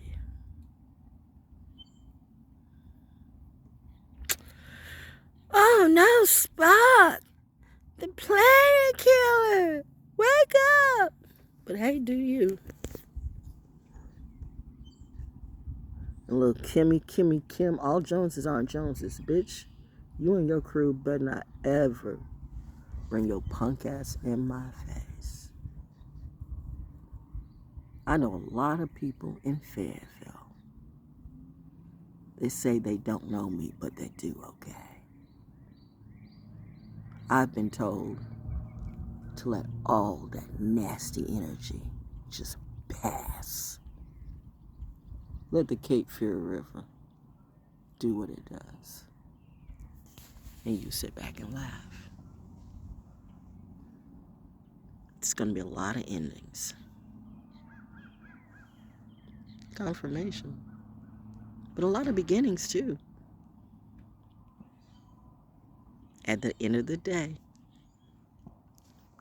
Speaker 1: Oh no, Spock! The planet killer! Wake up! But hey, do you? And little Kim, all Joneses aren't Joneses, bitch. You and your crew better not ever bring your punk ass in my face. I know a lot of people in Fayetteville. They say they don't know me, but they do, okay? I've been told to let all that nasty energy just pass. Let the Cape Fear River do what it does. And you sit back and laugh. It's going to be a lot of endings. Confirmation. But a lot of beginnings, too. At the end of the day,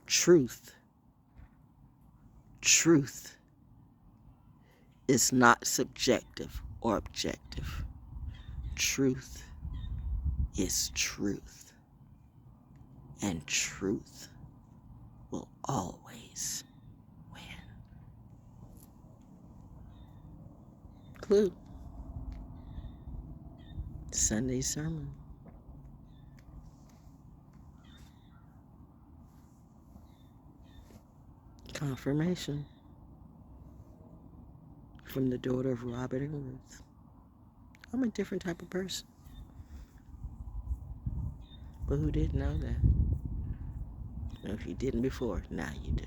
Speaker 1: truth is not subjective or objective. Truth is truth. And truth will always win. Clue. Sunday sermon. Confirmation from the daughter of Robert and Ruth. I'm a different type of person. But who didn't know that? Well, if you didn't before, now you do.